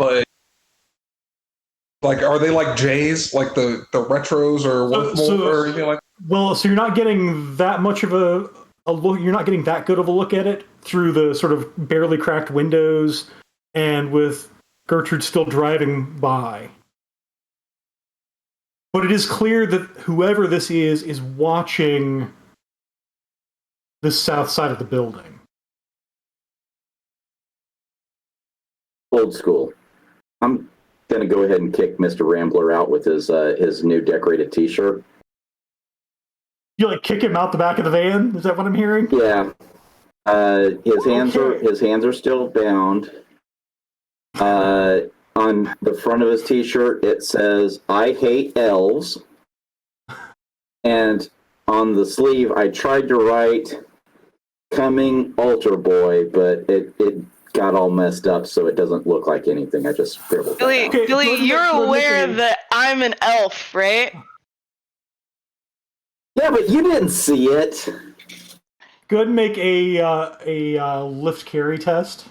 Like are they like J's, like the retros or worth more or anything like that? Well, so you're not getting that much of a look. You're not getting that good of a look at it through the sort of barely cracked windows, and with Gertrude still driving by. But it is clear that whoever this is watching the south side of the building. Old school. I'm gonna go ahead and kick Mr. Rambler out with his new decorated T-shirt. You like kick him out the back of the van? Is that what I'm hearing? Yeah. His hands are still bound. On the front of his T-shirt, it says, "I hate elves." And on the sleeve, I tried to write, "Coming Altar Boy," but it got all messed up, so it doesn't look like anything. I just scribbled that Billy, out. Okay, Billy, let's you're make aware that I'm an elf, right? Yeah, but you didn't see it. Go ahead and make a lift carry test,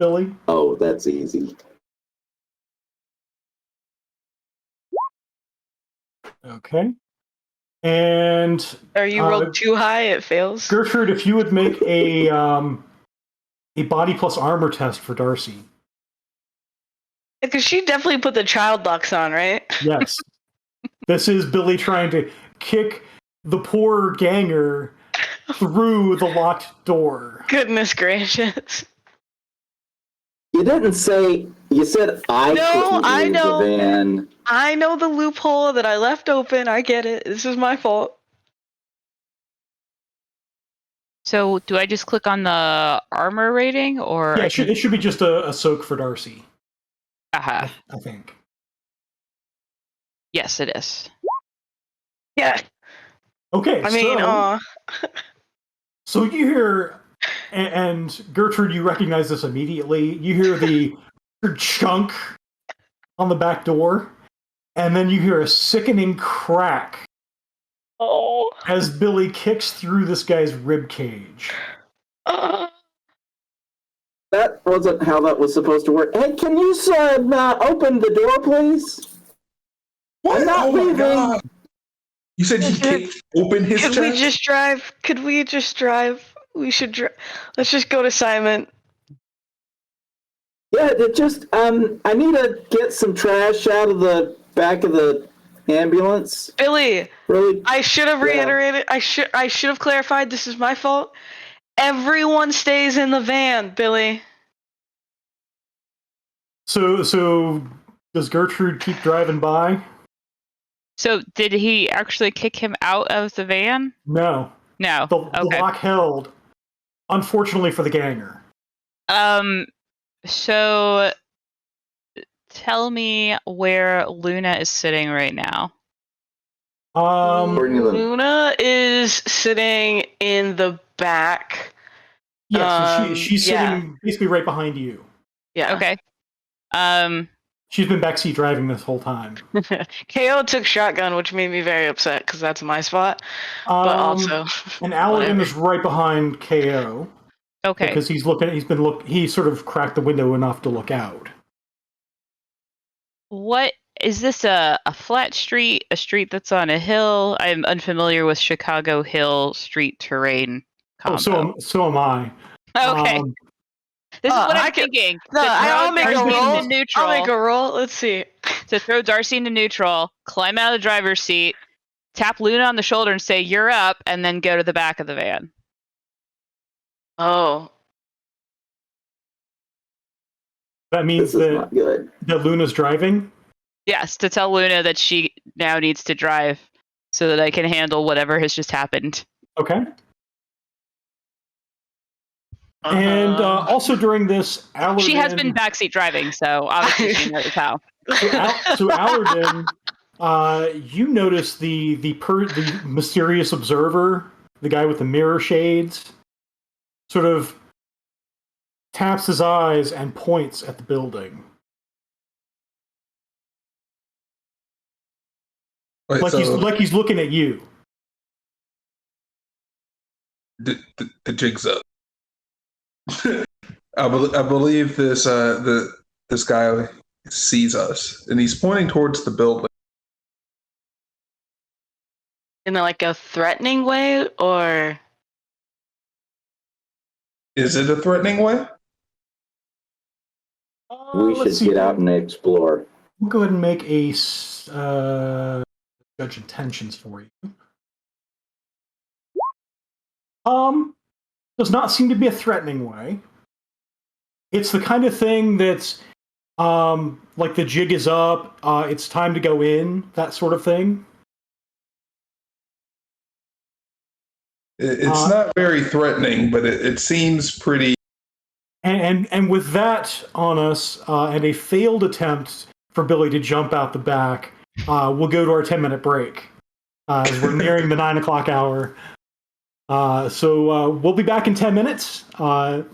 Billy. Oh, that's easy. Okay. And Or you rolled too high, it fails. Gertrude, if you would make a body plus armor test for Darcy. Because she definitely put the child locks on, right? Yes. This is Billy trying to kick the poor ganger through the locked door. Goodness gracious. You didn't say. You said I couldn't I leave know. the van. I know the loophole that I left open. I get it. This is my fault. So do I just click on the armor rating, or Yeah, it should be just a soak for Darcy, Aha. I think. Yes, it is. Yeah. Okay, I mean, so you hear, and Gertrude, you recognize this immediately. You hear the chunk on the back door, and then you hear a sickening crack as Billy kicks through this guy's rib cage. That wasn't how that was supposed to work. Hey, can you open the door, please? What? I'm not Oh my leaving. God. You said he kicked open his chest? Could we just drive? Could we just drive? We should drive. Let's just go to Simon. Yeah, it just I need to get some trash out of the back of the ambulance? Billy, Really? I should have reiterated. I should have clarified. This is my fault. Everyone stays in the van, Billy. So does Gertrude keep driving by? So did he actually kick him out of the van? No. No. The Okay. lock held, unfortunately for the ganger. So tell me where Luna is sitting right now. According to them. Luna is sitting in the back. Yeah, so she's yeah. sitting basically right behind you. Yeah. Okay. She's been backseat driving this whole time. KO took shotgun, which made me very upset because that's my spot. But also, and Allergan is right behind KO. Okay. Because he sort of cracked the window enough to look out. What is this, a flat street, a street that's on a hill? I'm unfamiliar with Chicago hill street terrain combo. Oh, so am I. Okay. This is what I'm thinking. No, I'll make a roll. Neutral, I'll make a roll. Let's see. to throw Darcy into neutral, climb out of the driver's seat, tap Luna on the shoulder and say, "You're up," and then go to the back of the van. Oh. That means that Luna's driving? Yes, to tell Luna that she now needs to drive so that I can handle whatever has just happened. Okay. And also during this, Allergan... She has been backseat driving, so obviously she knows how. So Allergan, you notice the mysterious observer, the guy with the mirror shades, sort of taps his eyes and points at the building. Wait, like he's looking at you. The jig's up. I believe this this guy sees us, and he's pointing towards the building. In like a threatening way, or is it a threatening way? We should get out and explore. We'll go ahead and make a judge intentions for you. Does not seem to be a threatening way. It's the kind of thing that's like the jig is up, it's time to go in, that sort of thing. It's not very threatening, but it seems pretty. And with that on us, and a failed attempt for Billy to jump out the back, we'll go to our 10-minute break as we're nearing the 9 o'clock hour. So we'll be back in 10 minutes.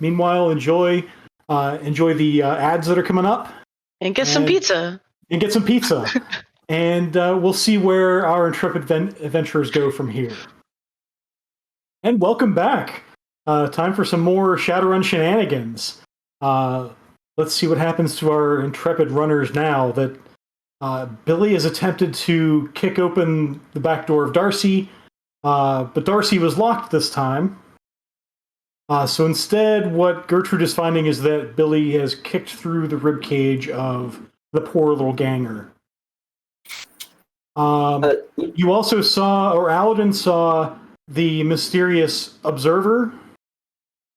Meanwhile, enjoy the ads that are coming up. And get some pizza. And get some pizza. And we'll see where our intrepid adventurers go from here. And welcome back. Time for some more Shadowrun shenanigans. Let's see what happens to our intrepid runners now that Billy has attempted to kick open the back door of Darcy, but Darcy was locked this time. So instead, what Gertrude is finding is that Billy has kicked through the ribcage of the poor little ganger. You also saw, or Aladdin saw, the mysterious observer,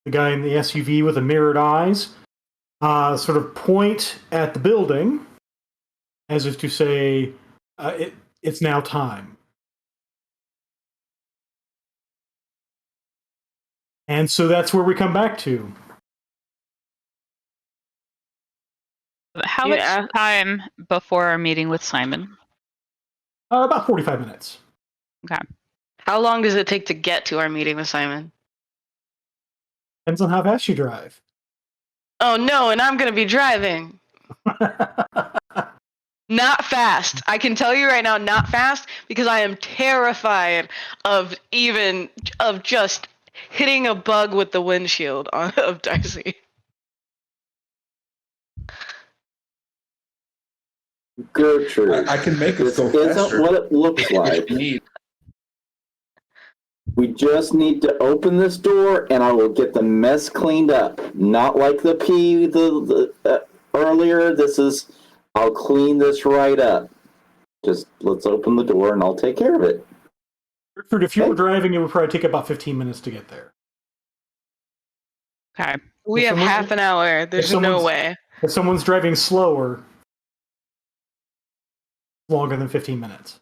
the guy in the SUV with the mirrored eyes, sort of point at the building, as if to say, it's now time. And so that's where we come back to. How much time before our meeting with Simon? About 45 minutes. Okay. How long does it take to get to our meeting with Simon? Depends on how fast you drive. Oh no, and I'm going to be driving. Not fast. I can tell you right now, not fast, because I am terrified of just hitting a bug with the windshield of Darcy. Gertrude, I can make it this go faster. isn't what it looks like. We just need to open this door, and I will get the mess cleaned up. Not like the pee earlier. I'll clean this right up. Just let's open the door and I'll take care of it. Gertrude, if you were driving, it would probably take about 15 minutes to get there. Okay. We have half an hour. There's no way. If someone's driving slower, longer than 15 minutes.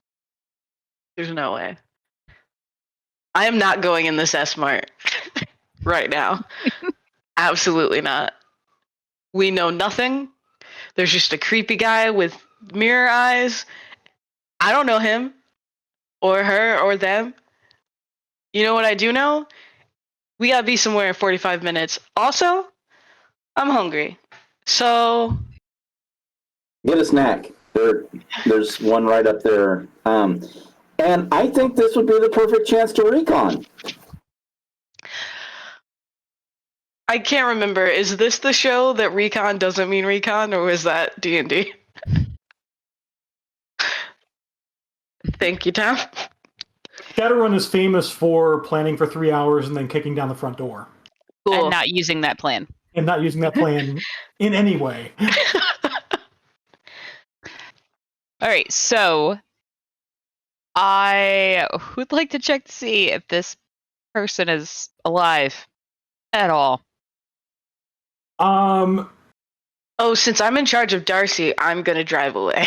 There's no way. I am not going in this S-Mart right now. Absolutely not. We know nothing. There's just a creepy guy with mirror eyes. I don't know him or her or them. You know what I do know? We gotta be somewhere in 45 minutes. Also, I'm hungry. So Get a snack. There's one right up there. And I think this would be the perfect chance to recon. I can't remember. Is this the show that recon doesn't mean recon, or is that D&D? Thank you, Tom. Shadowrun is famous for planning for 3 hours and then kicking down the front door. Cool. And not using that plan. And not using that plan in any way. All right, so I would like to check to see if this person is alive at all. Oh, since I'm in charge of Darcy, I'm gonna drive away.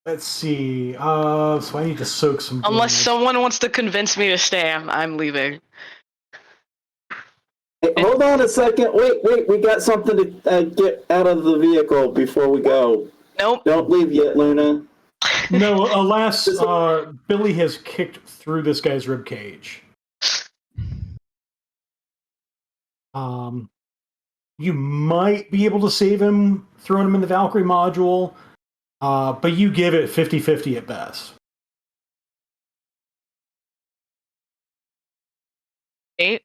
Let's see. So I need to soak some. Unless damage. someone wants to convince me to stay, I'm leaving. Hey, hold on a second. Wait. We got something to get out of the vehicle before we go. Nope. Don't leave yet, Luna. No, alas, Billy has kicked through this guy's rib cage. You might be able to save him, throwing him in the Valkyrie module, but you give it 50-50 at best. 8.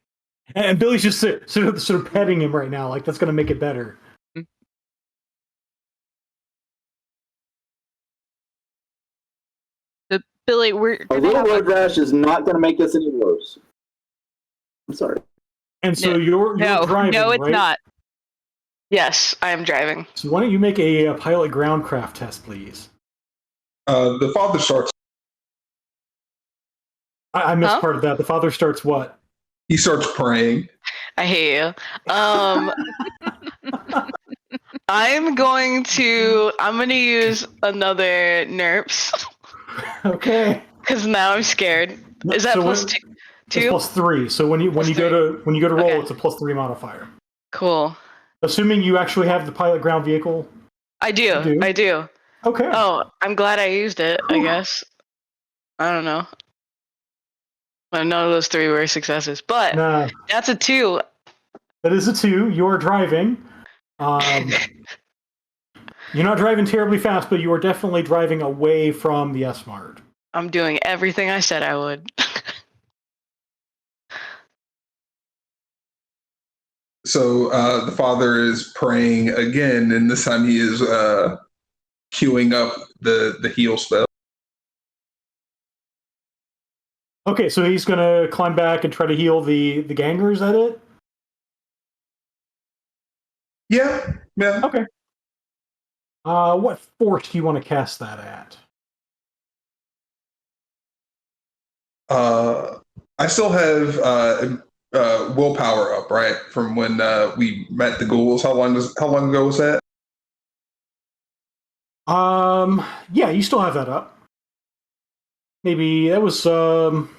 And Billy's just sort of petting him right now, like that's going to make it better. Billy, we're A little road rash is not going to make this any worse. I'm sorry. And so you're driving, no, it's right? not. Yes, I am driving. So why don't you make a pilot groundcraft test, please? The father starts. I missed part of that. The father starts what? He starts praying. I hate you. I'm gonna use another NERPS. Okay. Because now I'm scared. Is that So plus when- two? It's plus 3. So when you go to roll, Okay. it's a plus 3 modifier. Cool. Assuming you actually have the pilot ground vehicle. I do. I do. Okay. Oh, I'm glad I used it, I guess. I don't know. Well, none of those 3 were successes, but Nah, that's a 2. that is a 2. You're driving. You're not driving terribly fast, but you are definitely driving away from the S-Mart. I'm doing everything I said I would. So the father is praying again, and this time he is queuing up the heal spell. Okay, so he's going to climb back and try to heal the ganger, is that it? Yeah. Okay. What force do you want to cast that at? I still have willpower up, right? From when we met the ghouls. How long ago was that? Yeah, you still have that up. Maybe that was probably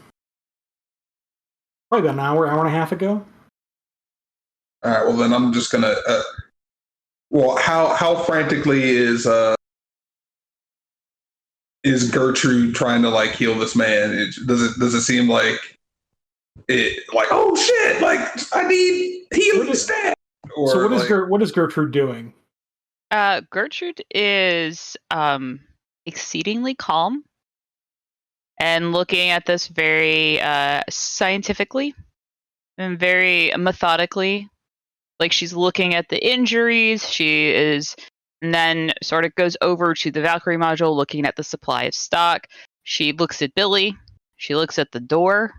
about an hour and a half ago. All right. Well, then I'm just gonna. Well, how frantically is Gertrude trying to like heal this man? Does it seem like it like, oh shit, like I need healing stat? Or So like, what is Gertrude doing? Gertrude is exceedingly calm and looking at this very scientifically and very methodically. Like she's looking at the injuries, and then sort of goes over to the Valkyrie module looking at the supply of stock. She looks at Billy, she looks at the door,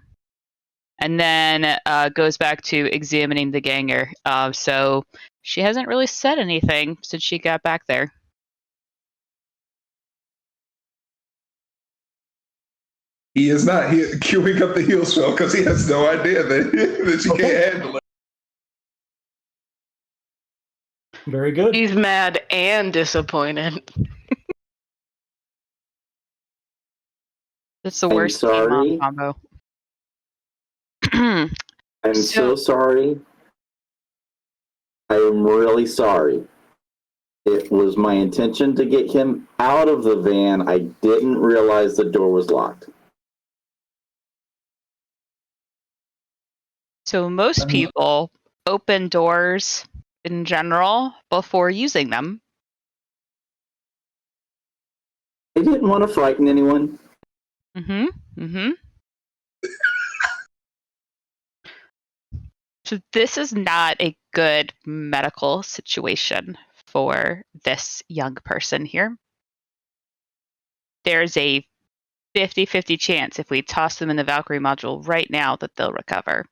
and then goes back to examining the ganger. So she hasn't really said anything since she got back there. He is not queuing up the heal spell because he has no idea that she can't handle it. Very good. He's mad and disappointed. That's the I'm worst sorry. game combo. I'm so sorry. I am really sorry. It was my intention to get him out of the van. I didn't realize the door was locked. So most people open doors in general before using them. I didn't want to frighten anyone. So this is not a good medical situation for this young person here. There's a 50-50 chance if we toss them in the Valkyrie module right now that they'll recover.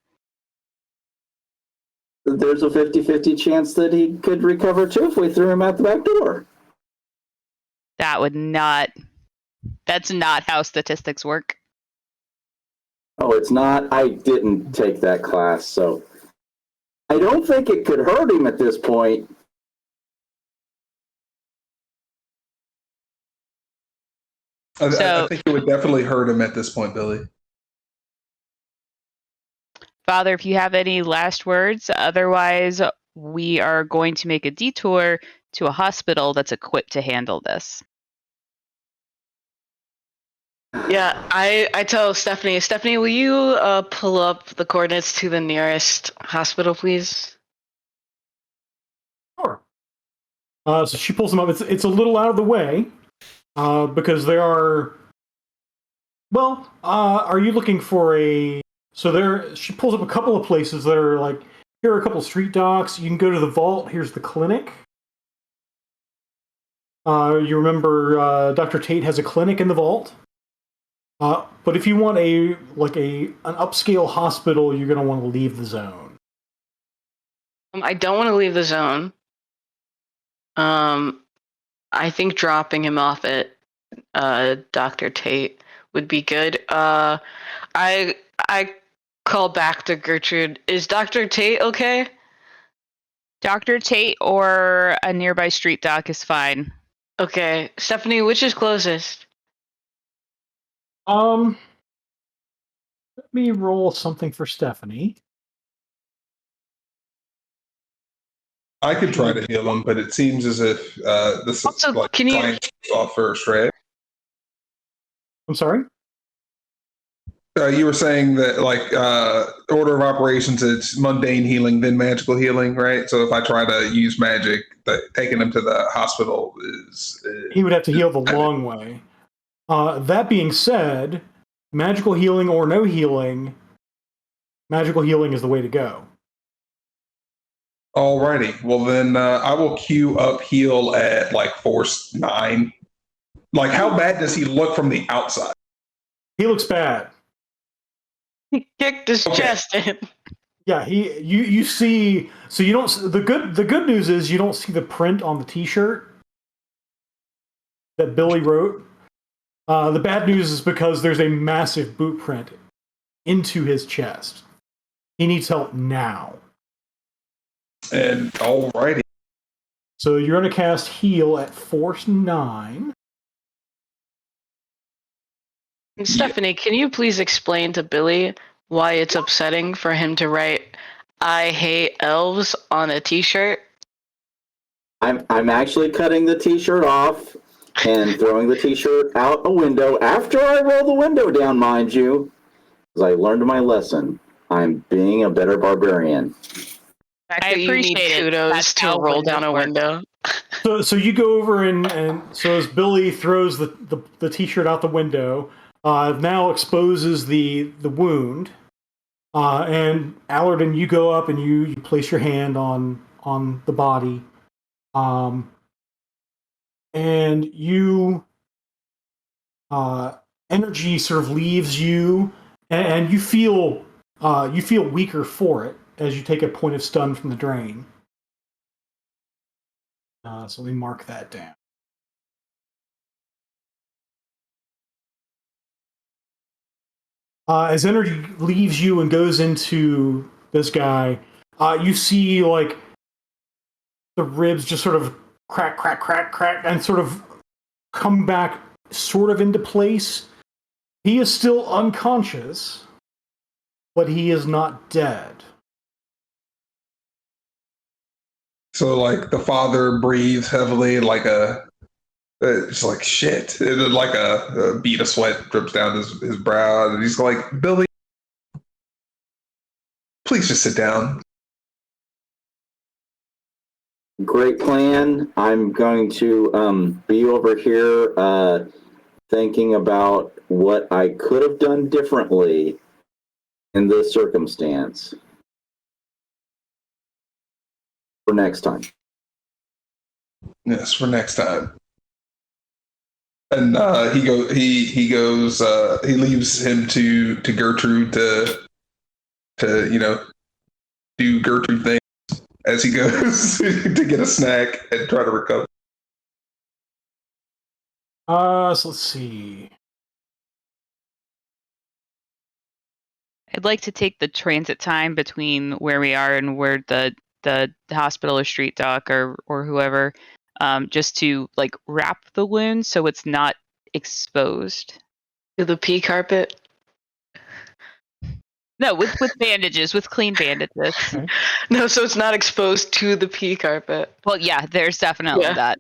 There's a 50-50 chance that he could recover too if we threw him out the back door. That's not how statistics work. Oh, it's not? I didn't take that class, so I don't think it could hurt him at this point. I think it would definitely hurt him at this point, Billy. Father, if you have any last words, otherwise we are going to make a detour to a hospital that's equipped to handle this. Yeah, I tell Stephanie, will you pull up the coordinates to the nearest hospital, please? Sure. So she pulls them up. It's a little out of the way because there are. Well, are you looking for a? So there, she pulls up a couple of places that are like, here are a couple street docks. You can go to the vault. Here's the clinic. You remember Dr. Tate has a clinic in the vault. But if you want an upscale hospital, you're going to want to leave the zone. I don't want to leave the zone. I think dropping him off at Dr. Tate would be good. I call back to Gertrude. Is Dr. Tate okay? Dr. Tate or a nearby street dock is fine. Okay. Stephanie, which is closest? Let me roll something for Stephanie. I could try to heal him, but it seems as if this Also, is like can you- science off first, right? I'm sorry? You were saying that order of operations, it's mundane healing, then magical healing, right? So if I try to use magic, taking him to the hospital is... He would have to heal the long way. That being said, magical healing or no healing, magical healing is the way to go. Alrighty. Well, then I will queue up heal at force 9. Like, how bad does he look from the outside? He looks bad. He kicked his chest in. Yeah, you see. So you don't. The good news is you don't see the print on the T-shirt that Billy wrote. The bad news is because there's a massive boot print into his chest. He needs help now. And alrighty. So you're going to cast heal at force 9. Stephanie, can you please explain to Billy why it's upsetting for him to write "I hate elves" on a T-shirt? I'm actually cutting the T-shirt off and throwing the T-shirt out a window after I roll the window down, mind you, because I learned my lesson. I'm being a better barbarian. I appreciate you need it. kudos That's to how roll windows down a work. window. So you go over and so as Billy throws the T-shirt out the window, now exposes the wound, and Allerton, you go up and you place your hand on the body, and you energy sort of leaves you, and you feel weaker for it as you take a point of stun from the drain. So let me mark that down. As energy leaves you and goes into this guy, you see like the ribs just sort of crack, crack, crack, crack, and sort of come back sort of into place. He is still unconscious, but he is not dead. So like the father breathes heavily, like it's like shit. Like a bead of sweat drips down his brow, and he's like, Billy, please just sit down. Great plan. I'm going to be over here thinking about what I could have done differently in this circumstance for next time. Yes, for next time. And he leaves him to Gertrude to do Gertrude things as he goes to get a snack and try to recover. So let's see. I'd like to take the transit time between where we are and where the hospital or street dock or whoever, just to like wrap the wound so it's not exposed. To the pea carpet. No, with bandages, with clean bandages. Okay. No, so it's not exposed to the pea carpet. Well, yeah, there's definitely that.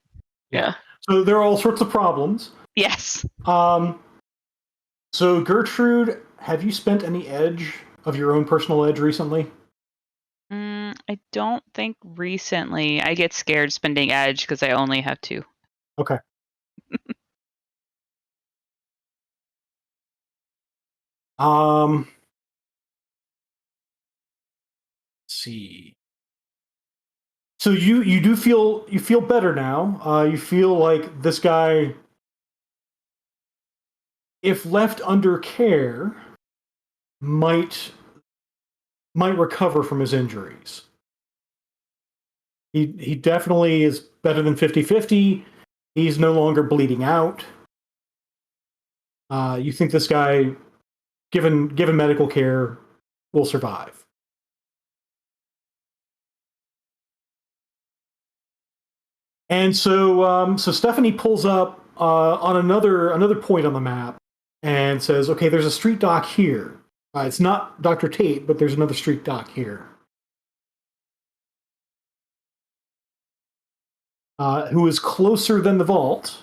Yeah. So there are all sorts of problems. Yes. So Gertrude, have you spent any edge of your own personal edge recently? I don't think recently. I get scared spending edge because I only have 2. Okay. Let's see. So you do feel better now. You feel like this guy, if left under care, might recover from his injuries. He definitely is better than 50-50. He's no longer bleeding out. You think this guy, given medical care, will survive. And so Stephanie pulls up on another point on the map and says, "Okay, there's a street dock here. It's not Dr. Tate, but there's another street dock here." Who is closer than the vault.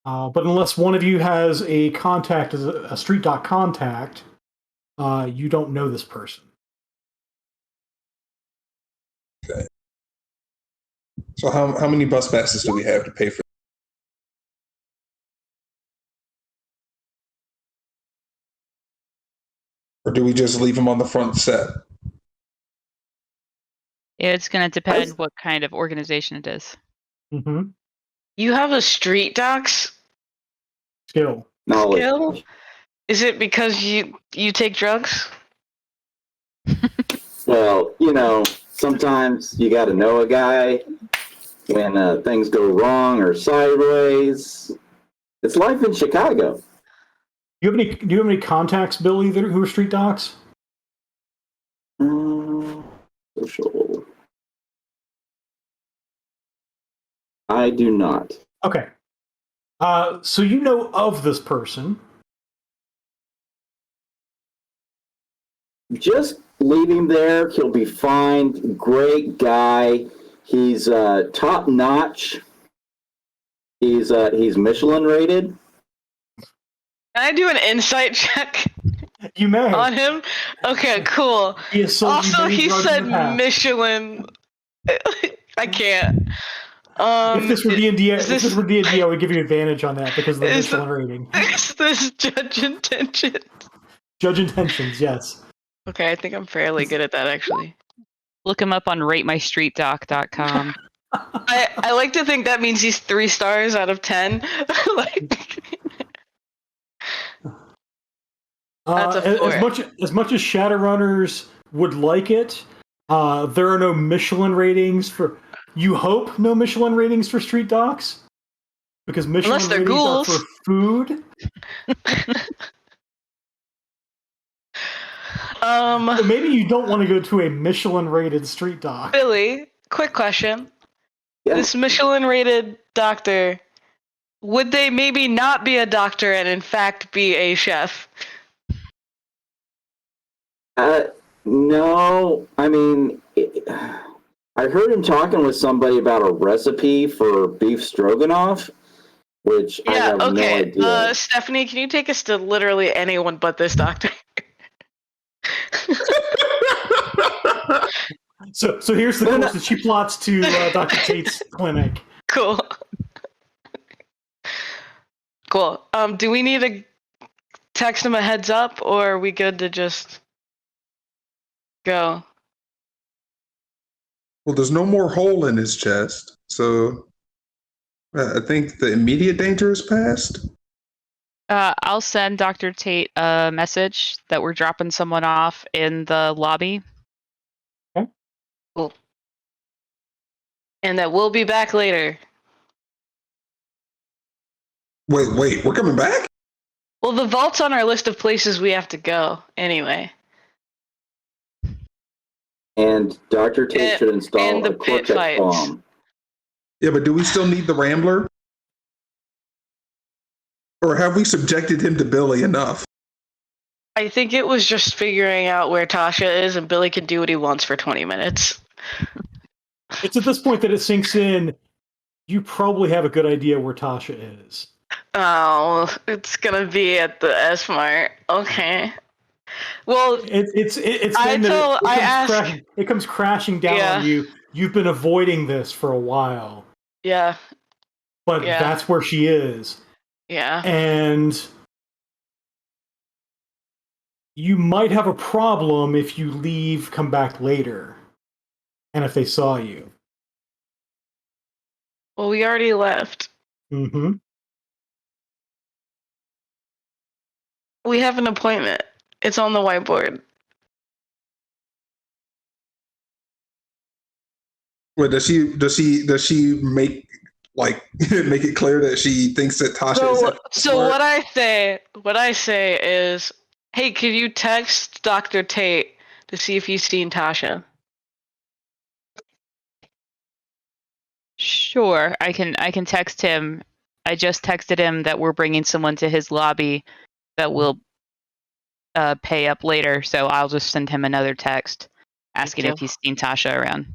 But unless one of you has a contact, as a street dock contact, you don't know this person. Okay. So how many bus passes do we have to pay for? Or do we just leave them on the front set? It's going to depend what kind of organization it is. Mm-hmm. You have a street docs Skill. skill? Is it because you take drugs? Well, sometimes you got to know a guy when things go wrong or sideways. It's life in Chicago. Do you have any contacts, Billy, who are street docs? Social. I do not. Okay. So you know of this person. Just leave him there. He'll be fine. Great guy. He's top notch. He's Michelin rated. Can I do an insight check You may. on him? Okay, cool. Also, he said Michelin. I can't. If this were D&D, I would give you advantage on that because of the Michelin rating. Is this judge intentions? Judge intentions, yes. Okay, I think I'm fairly good at that, actually. Look him up on ratemystreetdoc.com. I like to think that means he's 3 stars out of 10. That's a 4. As much as Shadowrunners would like it, There are no Michelin ratings for. You hope no Michelin ratings for street dogs, because Michelin Unless they're ratings ghouls. are for food. So maybe you don't want to go to a Michelin-rated street dog. Billy, quick question. Yeah. This Michelin-rated doctor, would they maybe not be a doctor and in fact be a chef? No, I mean, I heard him talking with somebody about a recipe for beef stroganoff, which I have no idea. Stephanie, can you take us to literally anyone but this doctor? So here's the course that she plots to Dr. Tate's clinic. Cool. Cool. Do we need to text him a heads up, or are we good to just go? Well, there's no more hole in his chest, so I think the immediate danger is past. I'll send Dr. Tate a message that we're dropping someone off in the lobby. Okay. Cool. And that we'll be back later. Wait, we're coming back? Well, the vault's on our list of places we have to go, anyway. And Dr. Tate should and install the a pit Cortex fights. bomb. Yeah, but do we still need the Rambler? Or have we subjected him to Billy enough? I think it was just figuring out where Tasha is, and Billy can do what he wants for 20 minutes. It's at this point that it sinks in. You probably have a good idea where Tasha is. Oh, it's gonna be at the S-Mart. Okay. Well, It's I then that told- I asked- it comes crashing down Yeah. on you. You've been avoiding this for a while, yeah, but Yeah. that's where she is, yeah. and you might have a problem if you leave, come back later, and if they saw you. Well, we already left. Mm-hmm. We have an appointment. It's on the whiteboard. Wait, does she make like make it clear that she thinks that Tasha is So what I say is, hey, could you text Dr. Tate to see if he's seen Tasha? Sure, I can text him. I just texted him that we're bringing someone to his lobby that will pay up later, so I'll just send him another text asking you. if he's seen Tasha around.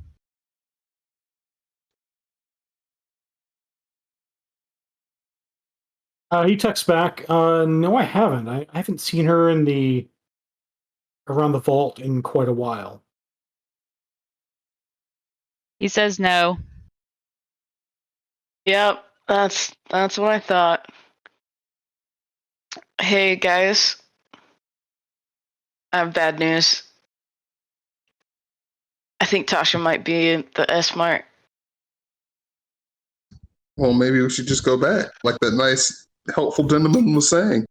He texts back, no, I haven't. I haven't seen her around the vault in quite a while. He says no. Yep, that's what I thought. Hey guys, I have bad news. I think Tasha might be in the S-Mart. Well, maybe we should just go back, like that nice, helpful gentleman was saying.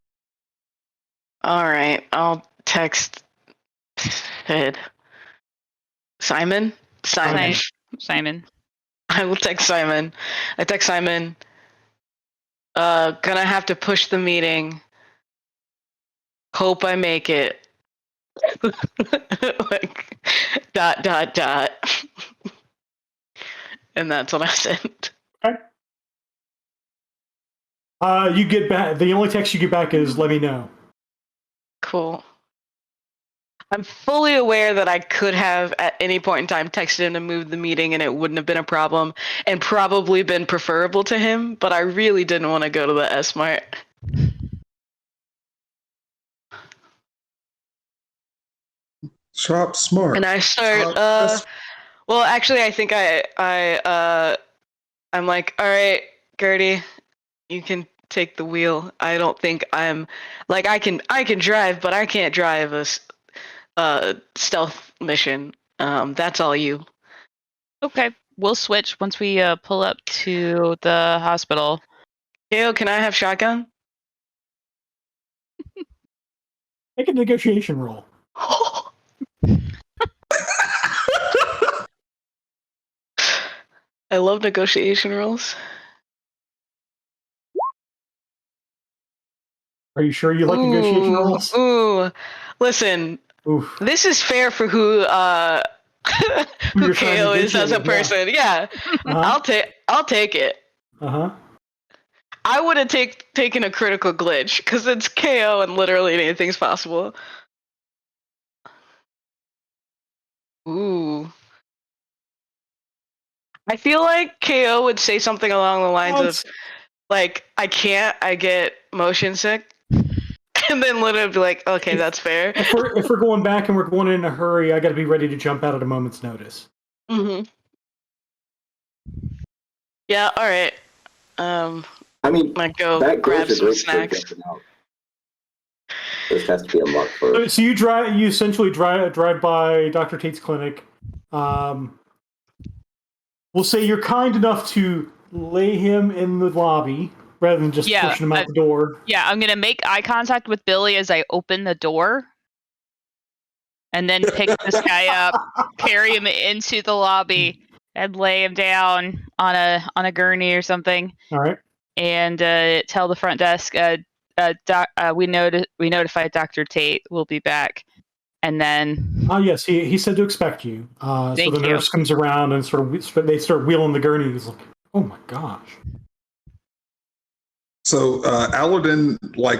All right, I'll text Sid. Simon. Simon. I will text Simon. I text Simon. Gonna have to push the meeting. Hope I make it. Like, ... And that's what I sent. Okay. You get back. The only text you get back is "Let me know." Cool. I'm fully aware that I could have at any point in time texted him to move the meeting and it wouldn't have been a problem and probably been preferable to him, but I really didn't want to go to the S-Mart. Shop smart. And I start well actually I think I'm like, all right, Gertie, you can take the wheel. I don't think I'm like I can drive, but I can't drive a stealth mission. That's all you. Okay, we'll switch once we pull up to the hospital. Yo, can I have shotgun? Make a negotiation roll. I love negotiation rules. Are you sure you like negotiation rolls? Ooh. Listen, Oof. this is fair for who who you're trying to KO is as a negotiate with, person. Yeah. Uh-huh. I'll take it. Uh-huh. I would have taken a critical glitch because it's KO and literally anything's possible. Ooh. I feel like KO would say something along the lines of, like, I can't, I get motion sick. And then literally be like, okay, that's fair. If we're going back and we're going in a hurry, I got to be ready to jump out at a moment's notice. Mm-hmm. Yeah, all right. I mean, I go that grab goes a some great snacks. jumping out. This has to be unlocked first. So you essentially drive by Dr. Tate's clinic. We'll say you're kind enough to lay him in the lobby rather than just pushing him out the door. Yeah, I'm gonna make eye contact with Billy as I open the door, and then pick this guy up, carry him into the lobby, and lay him down on a gurney or something. All right. And tell the front desk, we notified Dr. Tate. We'll be back. And then. Yes, he said to expect you. So the Thank you. nurse comes around and they start wheeling the gurney. He's like, "Oh my gosh!" So Aladdin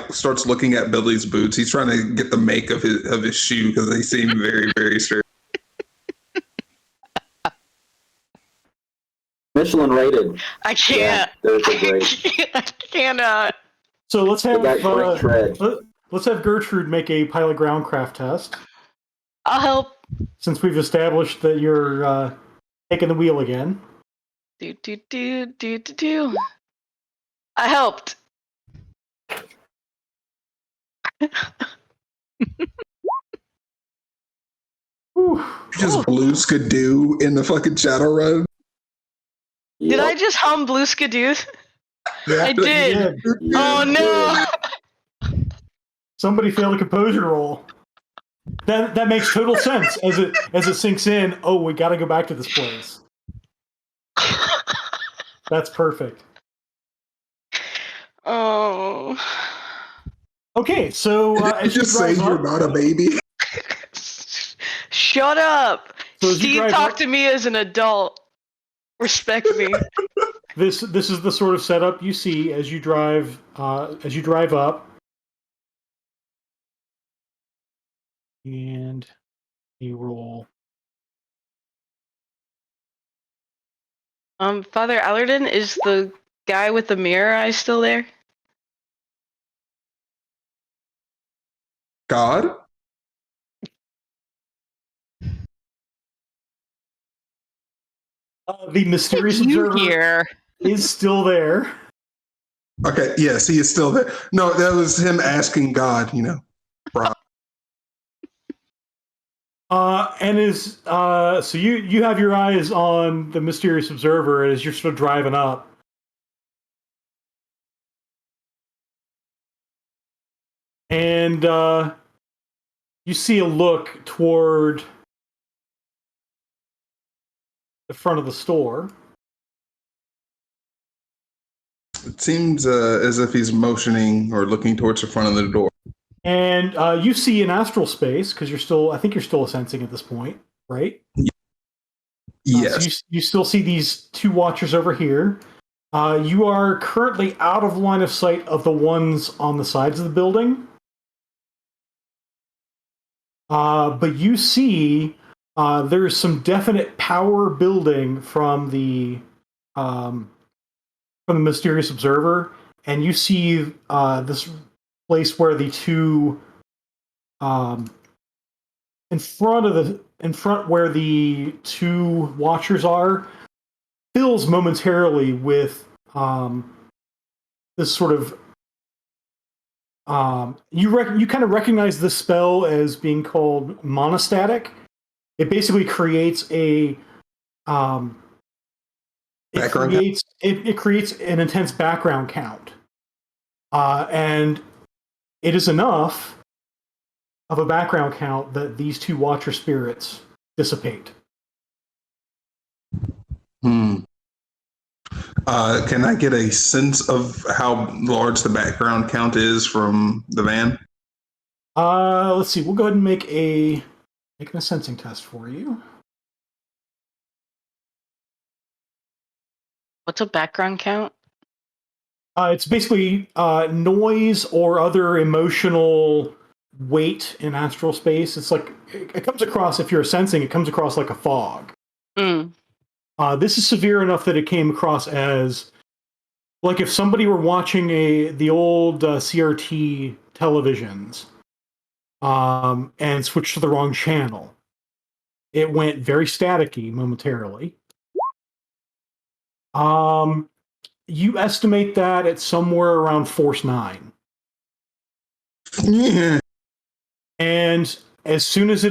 starts looking at Billy's boots. He's trying to get the make of his shoe because they seem very, very straight. Michelin rated. I can't. Yeah, those are great. I cannot. So let's have great tread. let's have Gertrude make a pilot groundcraft test. I'll help. Since we've established that you're taking the wheel again. Do. I helped. Just blue skidoo in the fucking Shadowrun. Did I just hum Blue Skidoo? Yeah, I did. Oh no! Somebody failed a composure roll. That makes total sense as it sinks in. Oh, we got to go back to this place. That's perfect. Oh. Okay, so Did you just say you're not a baby? Shut up! So Steve talked to me as an adult. Respect me. This is the sort of setup you see as you drive up. And you roll. Father Allerton, is the guy with the mirror eye still there? God? The mysterious observer is still there. Okay, yes, he is still there. No, that was him asking God, Bro. And so you have your eyes on the mysterious observer as you're sort of driving up. And you see a look toward the front of the store. It seems as if he's motioning or looking towards the front of the door. And you see an astral space because I think you're still sensing at this point, right? Yes. So you still see these two watchers over here. You are currently out of line of sight of the ones on the sides of the building. But you see there's some definite power building from the mysterious observer, and you see this place where the two in front where the two watchers are fills momentarily with this sort of you kind of recognize this spell as being called monostatic. It basically creates it creates an intense background count, and it is enough of a background count that these two watcher spirits dissipate. Can I get a sense of how large the background count is from the van? Let's see. We'll go ahead and make a sensing test for you. What's a background count? It's basically noise or other emotional weight in astral space. It's like it comes across, if you're sensing, it comes across like a fog. Mm. This is severe enough that it came across as like if somebody were watching the old CRT televisions and switched to the wrong channel. It went very staticky momentarily. You estimate that at somewhere around force 9. Yeah. And as soon as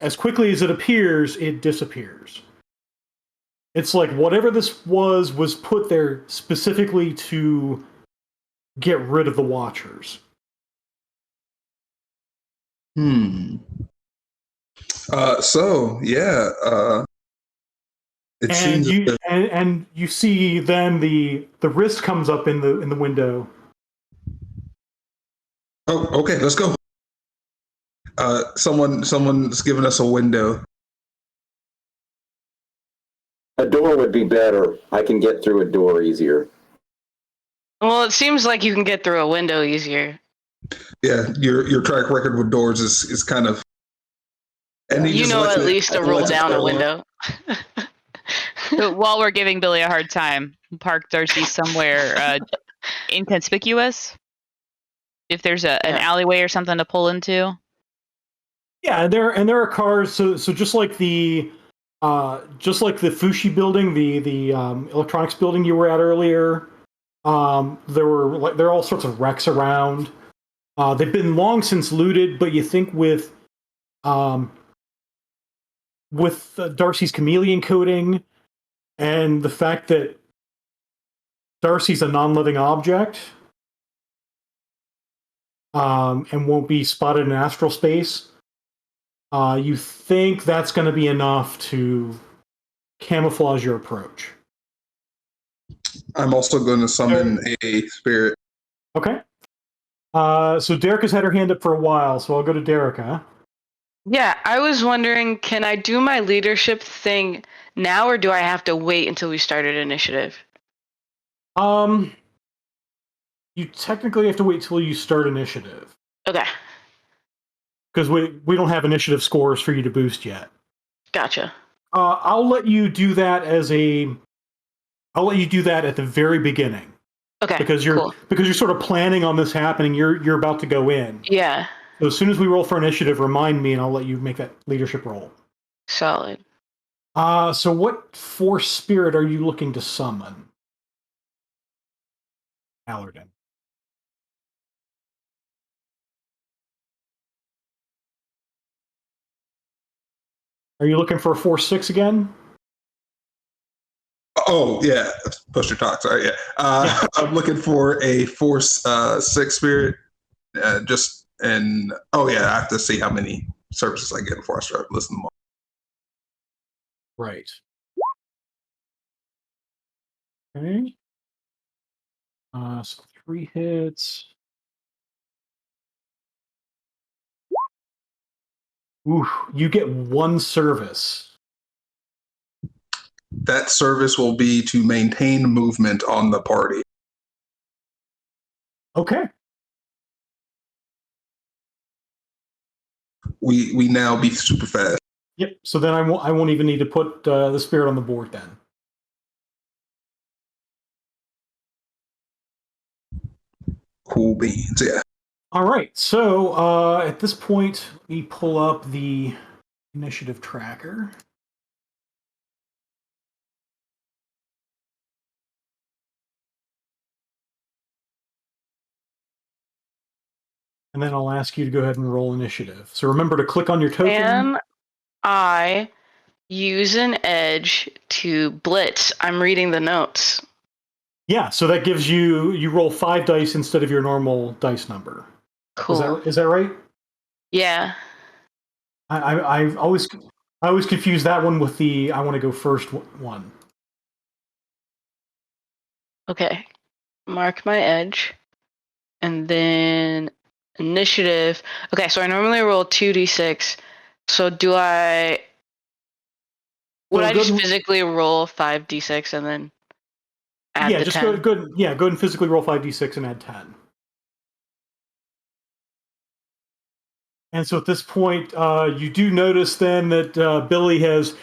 as quickly as it appears, it disappears. It's like whatever this was put there specifically to get rid of the Watchers. So yeah. It And seems you and you see then the wrist comes up in the window. Oh, okay, let's go. Someone's giving us a window. A door would be better. I can get through a door easier. Well, it seems like you can get through a window easier. Yeah, your track record with doors is kind of. And he You just know lets at it- least to he roll lets it down a go. window. So while we're giving Billy a hard time, park Darcy somewhere inconspicuous. If there's an alleyway or something to pull into. Yeah, there are cars. So just like the Fushi building, the electronics building you were at earlier. There are all sorts of wrecks around. They've been long since looted, but you think with Darcy's chameleon coating and the fact that Darcy's a non-living object and won't be spotted in astral space, you think that's going to be enough to camouflage your approach. I'm also going to summon a spirit. Okay. So Derica's had her hand up for a while, so I'll go to Derica. Yeah, I was wondering, can I do my leadership thing now, or do I have to wait until we started initiative? You technically have to wait till you start initiative. Okay. Because we don't have initiative scores for you to boost yet. Gotcha. I'll let you do that at the very beginning. Okay. Because you're sort of planning on this happening. You're about to go in. Yeah. So as soon as we roll for initiative, remind me, and I'll let you make that leadership roll. Solid. So what force spirit are you looking to summon, Allerden? Are you looking for a force 6 again? Oh yeah, push your talk. Sorry, yeah. I'm looking for a force 6 spirit. I have to see how many services I get before I start listing them all. Right. Okay. So 3 hits. Ooh, you get 1 service. That service will be to maintain movement on the party. Okay. We now be super fast. Yep. So then I won't even need to put the spirit on the board then. Cool beans. Yeah. All right. So at this point, we pull up the initiative tracker. And then I'll ask you to go ahead and roll initiative. So remember to click on your token. Can I use an edge to blitz? I'm reading the notes. Yeah, so that gives you roll 5 dice instead of your normal dice number. Cool. Is that right? Yeah. I always confuse that one with the I want to go first one. Okay. Mark my edge. And then initiative. Okay, so I normally roll 2d6. So do I... Would I just physically roll 5d6 and then add the 10? Go ahead and physically roll 5d6 and add 10. And so at this point, you do notice then that Billy has...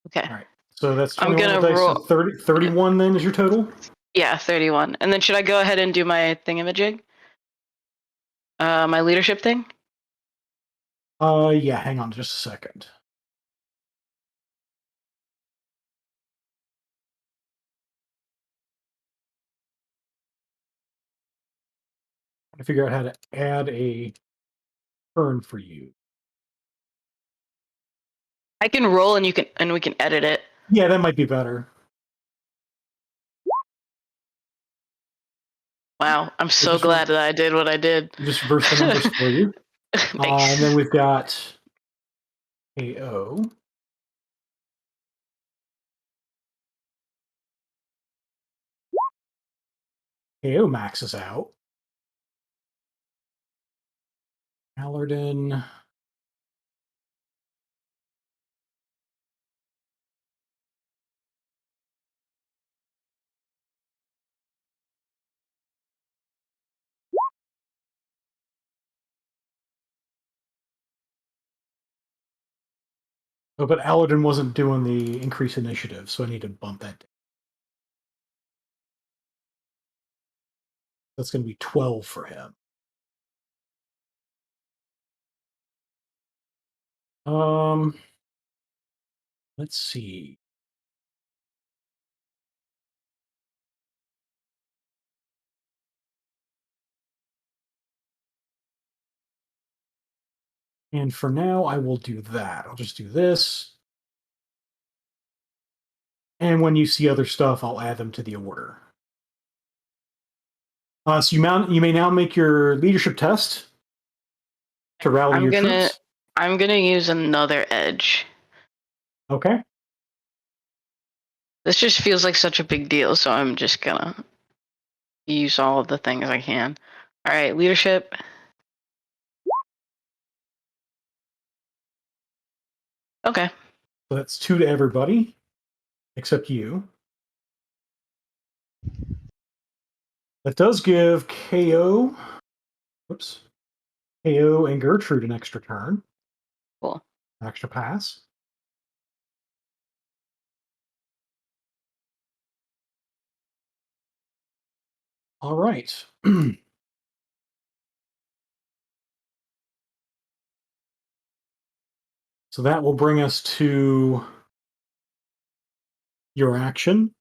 Okay. All right. So that's I'm 21 gonna dice. roll... So 31 then is your total? Yeah, 31. And then should I go ahead and do my thingamajig? My leadership thing? Yeah, hang on just a second. I figure out how to add a turn for you. I can roll and we can edit it. Yeah, that might be better. Wow, I'm so glad that I did what I did. Just reverse the numbers for you. And then we've got KO. KO maxes out. Allerden. Oh, but Allerden wasn't doing the increased initiative, so I need to bump that down. That's going to be 12 for him. Let's see. And for now, I will do that. I'll just do this. And when you see other stuff, I'll add them to the order. So you may now make your leadership test to rally your troops. I'm gonna use another edge. Okay. This just feels like such a big deal, so I'm just gonna use all of the things I can. All right, leadership. Okay. So that's 2 to everybody, except you. That does give KO, KO and Gertrude an extra turn. Cool. Extra pass. All right. So that will bring us to your action.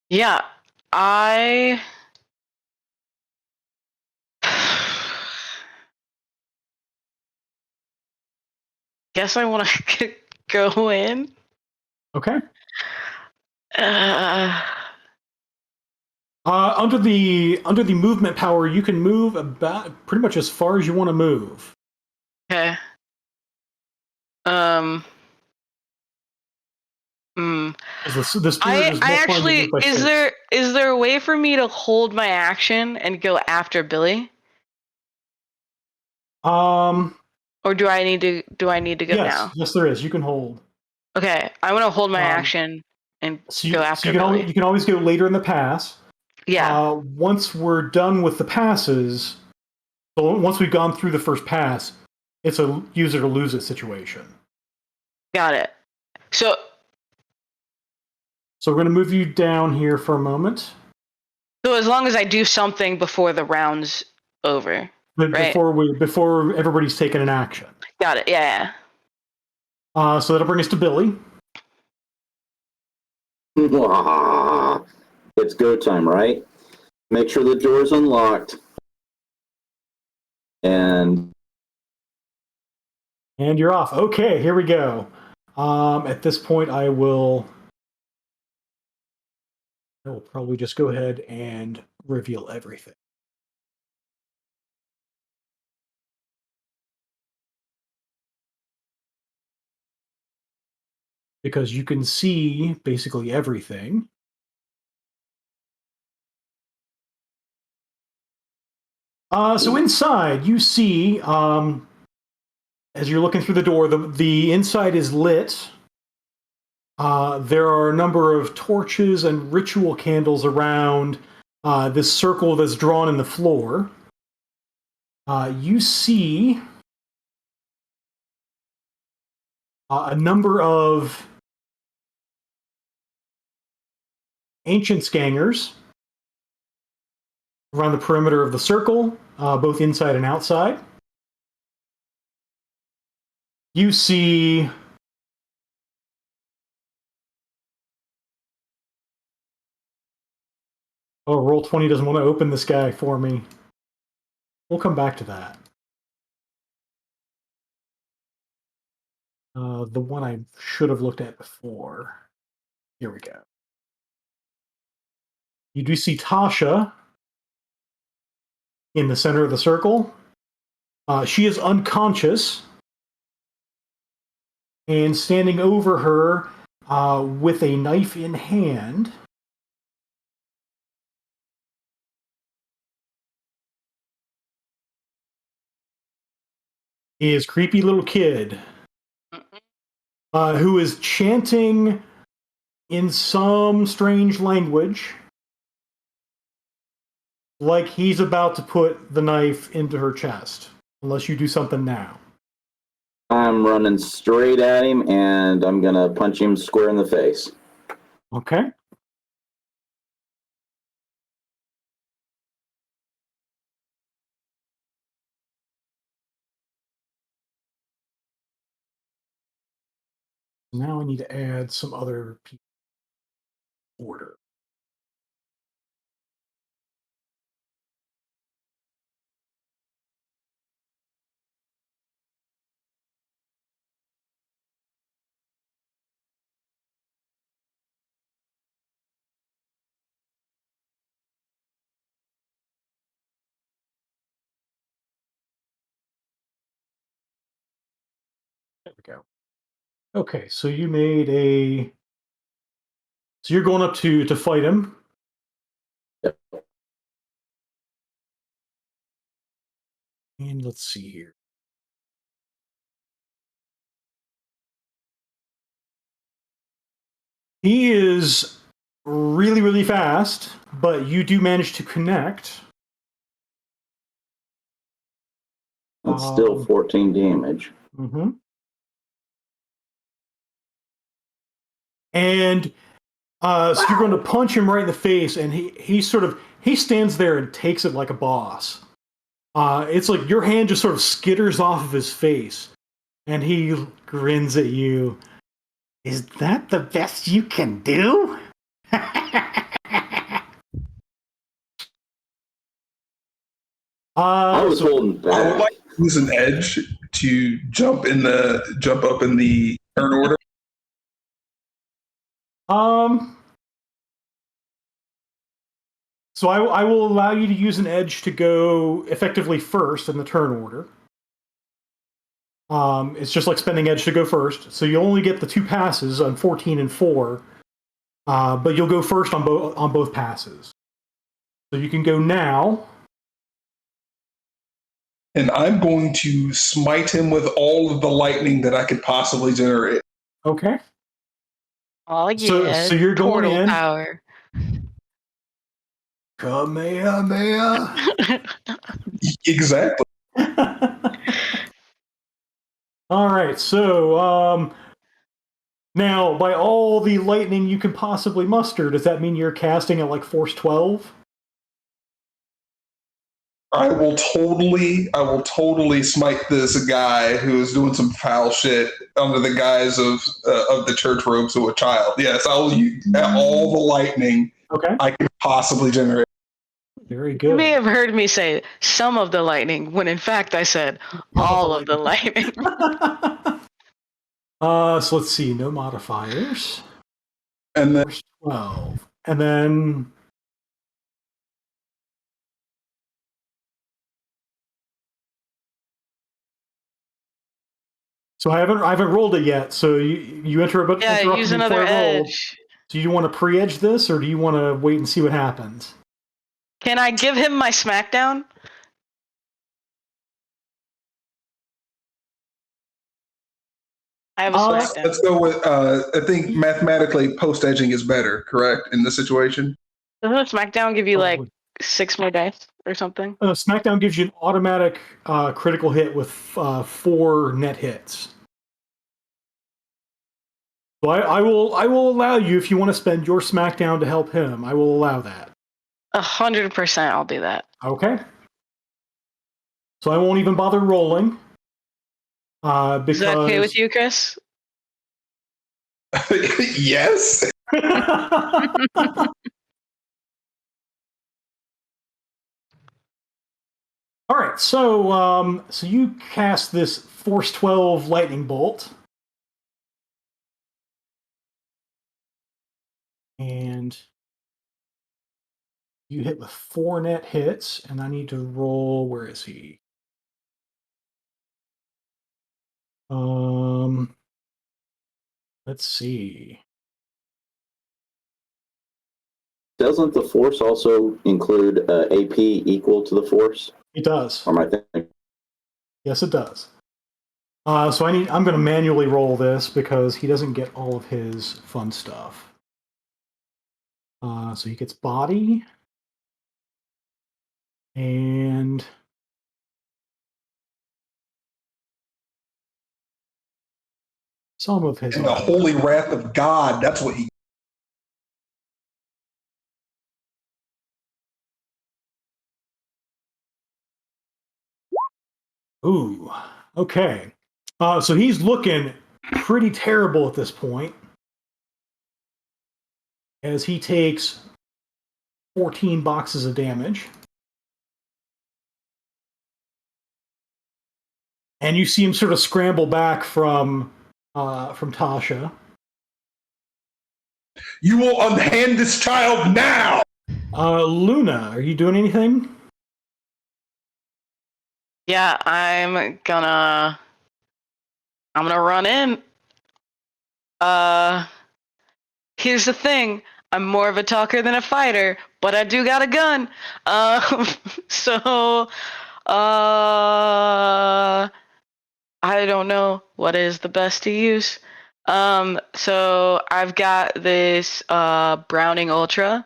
Yeah, I guess I want to go in. Okay. Under the movement power, you can move about pretty much as far as you want to move. Okay. The spear I is more actually by is 6. there a way for me to hold my action and go after Billy? Or do I need to go now? Yes, there is. You can hold. Okay, I want to hold my action and go after Billy. You can always go later in the pass. Yeah. Once we're done with the passes, so once we've gone through the first pass, it's a use it or lose it situation. Got it. So we're going to move you down here for a moment. So as long as I do something before the round's over, But right? before everybody's taken an action. Got it. Yeah. So that'll bring us to Billy. It's go time, right? Make sure the door's unlocked. And you're off. Okay, here we go. At this point, I will I will probably just go ahead and reveal everything. Because you can see basically everything. So inside, you see, as you're looking through the door, the inside is lit. There are a number of torches and ritual candles around this circle that's drawn in the floor. You see a number of ancient scangers around the perimeter of the circle, both inside and outside. You see Roll20 doesn't want to open this guy for me. We'll come back to that. The one I should have looked at before. Here we go. You do see Tasha in the center of the circle. She is unconscious, and standing over her with a knife in hand is creepy little kid who is chanting in some strange language, like he's about to put the knife into her chest, unless you do something now. I'm running straight at him, and I'm going to punch him square in the face. Okay. Now I need to add some other people order. There we go. Okay, so you made a. So you're going up to fight him. Yep. And let's see here. He is really, really fast, but you do manage to connect. That's still 14 damage. Mm-hmm. And so you're going to punch him right in the face, and he stands there and takes it like a boss. It's like your hand just sort of skitters off of his face, and he grins at you. Is that the best you can do? I was holding back. I would like to use an edge to jump up in the turn order. So I will allow you to use an edge to go effectively first in the turn order. It's just like spending edge to go first. So you'll only get the 2 passes on 14 and 4, but you'll go first on both passes. So you can go now. And I'm going to smite him with all of the lightning that I could possibly generate. Okay. Oh yeah. So you're going portal in. Power. Kamehameha. Exactly. All right. So now, by all the lightning you can possibly muster, does that mean you're casting at like force 12? I will totally smite this guy who is doing some foul shit under the guise of the church robes of a child. Yes, I'll use all the lightning I can possibly generate. Very good. You may have heard me say some of the lightning, when in fact I said all of the lightning. So let's see, no modifiers. And then Force 12. and then so I haven't rolled it yet. So you interrupt Yeah, interrupt use me before another I roll. edge. Do you want to pre-edge this, or do you want to wait and see what happens? Can I give him my smackdown? I have a smackdown. Let's go with. I think mathematically, post edging is better. Correct in this situation. Doesn't a smackdown give you like Probably. 6 more dice or something? Smackdown gives you an automatic critical hit with 4 net hits. So I will allow you, if you want to spend your Smackdown to help him, I will allow that. 100%, I'll do that. Okay. So I won't even bother rolling. Because... Is that okay with you, Chris? Yes. All right, so you cast this Force 12 lightning bolt. And you hit with 4 net hits, and I need to roll. Where is he? Let's see. Doesn't the force also include AP equal to the force? It does. Or am I thinking? Yes, it does. So I'm going to manually roll this because he doesn't get all of his fun stuff. So he gets body and some of his. And the holy wrath of God. That's what he. Ooh, okay. So he's looking pretty terrible at this point, as he takes 14 boxes of damage. And you see him sort of scramble back from Tasha. You will unhand this child now. Luna, are you doing anything? Yeah, I'm gonna run in. Here's the thing. I'm more of a talker than a fighter, but I do got a gun. So I don't know what is the best to use. So I've got this Browning Ultra.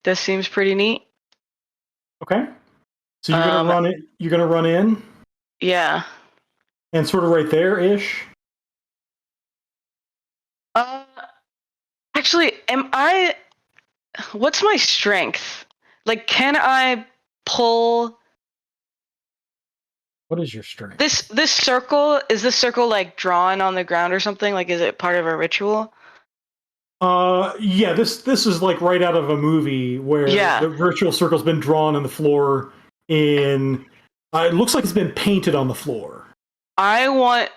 This seems pretty neat. Okay. So you're gonna run it. You're gonna run in. Yeah. And sort of right there ish. Actually, what's my strength? Like, can I pull? What is your strength? This circle, is this circle like drawn on the ground or something? Like, is it part of a ritual? Yeah, this is like right out of a movie where the ritual circle's been drawn on the floor in it looks like it's been painted on the floor. I want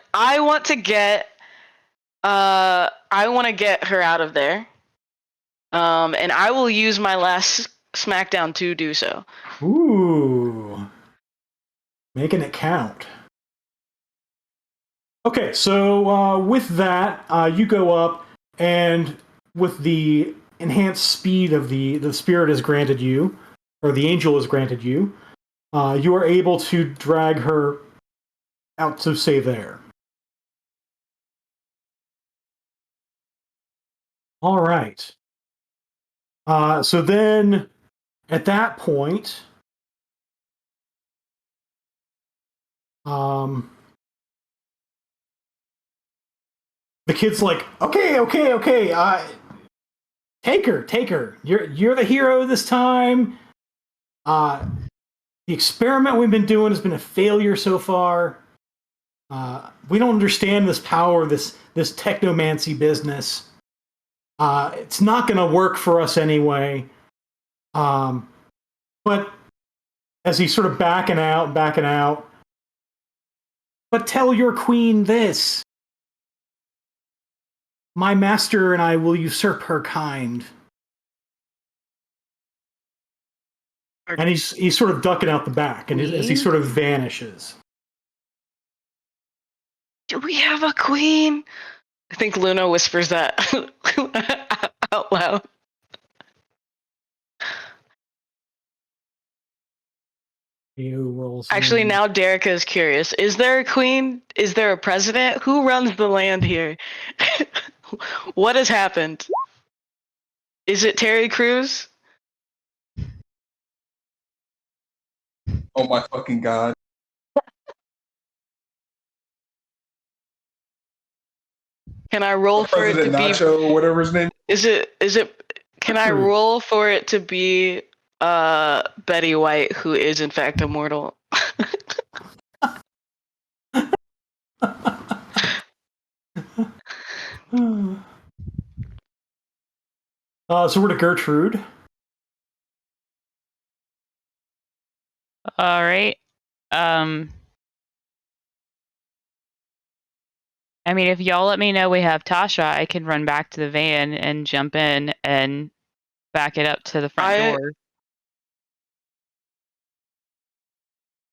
to get her out of there. And I will use my last smackdown to do so. Ooh. Making it count. Okay, so with that, you go up, and with the enhanced speed of the spirit has granted you, or the angel has granted you, you are able to drag her out to say there. All right. So then, at that point, the kid's like, okay. Take her. You're the hero this time. The experiment we've been doing has been a failure so far. We don't understand this power, this technomancy business. It's not going to work for us anyway. But as he's sort of backing out, but tell your queen this. My master and I will usurp her kind. And he's sort of ducking out the back, and as he sort of vanishes. Do we have a queen? I think Luna whispers that out loud. Actually, now Derek is curious. Is there a queen? Is there a president? Who runs the land here? What has happened? Is it Terry Crews? Oh my fucking god. Can I roll for it to President Nacho, or whatever his name. Is it? Can I roll for it to be Betty White, who is in fact immortal? So we're to Gertrude. All right. I mean, if y'all let me know we have Tasha, I can run back to the van and jump in and back it up to the front door.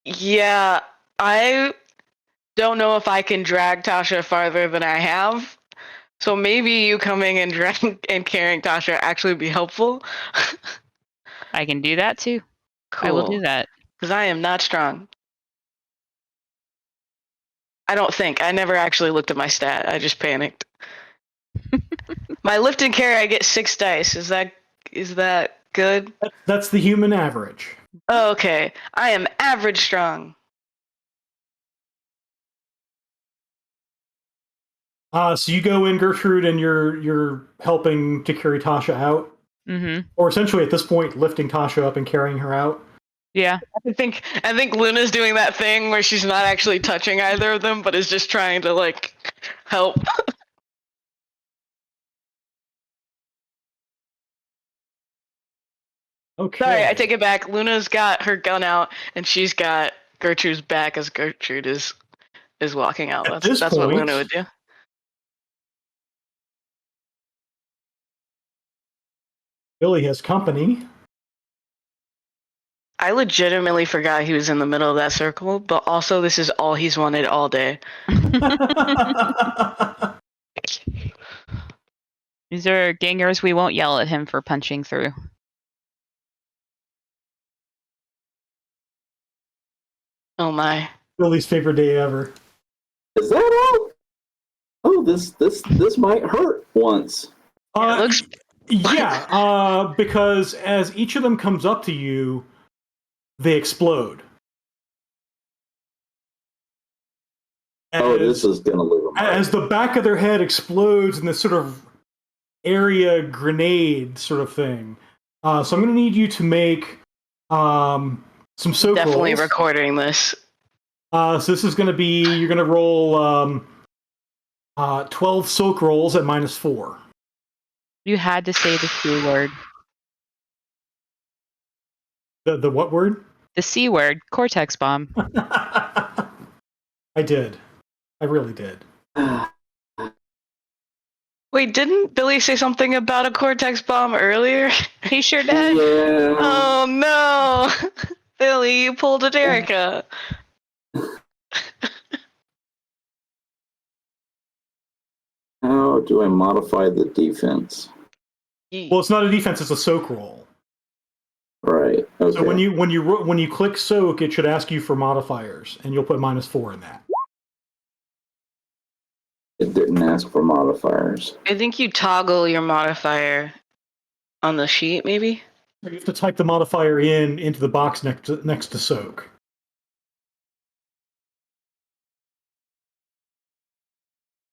Yeah, I don't know if I can drag Tasha farther than I have. So maybe you coming and and carrying Tasha actually be helpful. I can do that too. Cool. I will do that. Because I am not strong. I don't think. I never actually looked at my stat. I just panicked. My lift and carry, I get 6 dice. Is that good? That's the human average. Oh, okay. I am average strong. So you go in, Gertrude, and you're helping to carry Tasha out, or essentially at this point lifting Tasha up and carrying her out. Yeah. I think Luna's doing that thing where she's not actually touching either of them, but is just trying to like help. Okay. Sorry, I take it back. Luna's got her gun out, and she's got Gertrude's back as Gertrude is walking out. That's what Luna would do. Billy has company. I legitimately forgot he was in the middle of that circle, but also this is all he's wanted all day. These are gangers. We won't yell at him for punching through. Oh my. Billy's favorite day ever. Is that all? Oh, this might hurt once. It looks. Yeah, because as each of them comes up to you, they explode. This is gonna leave them. As the back of their head explodes in this sort of area grenade sort of thing. So I'm going to need you to make some soak Definitely rolls. Recording this. So this is going to be, you're going to roll 12 soak rolls at -4. You had to say the C word. The what word? The C word. Cortex bomb. I did. I really did. Wait, didn't Billy say something about a cortex bomb earlier? He sure did. Yeah. Oh no! Billy, you pulled a Derica. How do I modify the defense? Well, it's not a defense; it's a soak roll. Right. Okay. So when you click soak, it should ask you for modifiers, and you'll put -4 in that. It didn't ask for modifiers. I think you toggle your modifier on the sheet, maybe? You have to type the modifier into the box next to soak.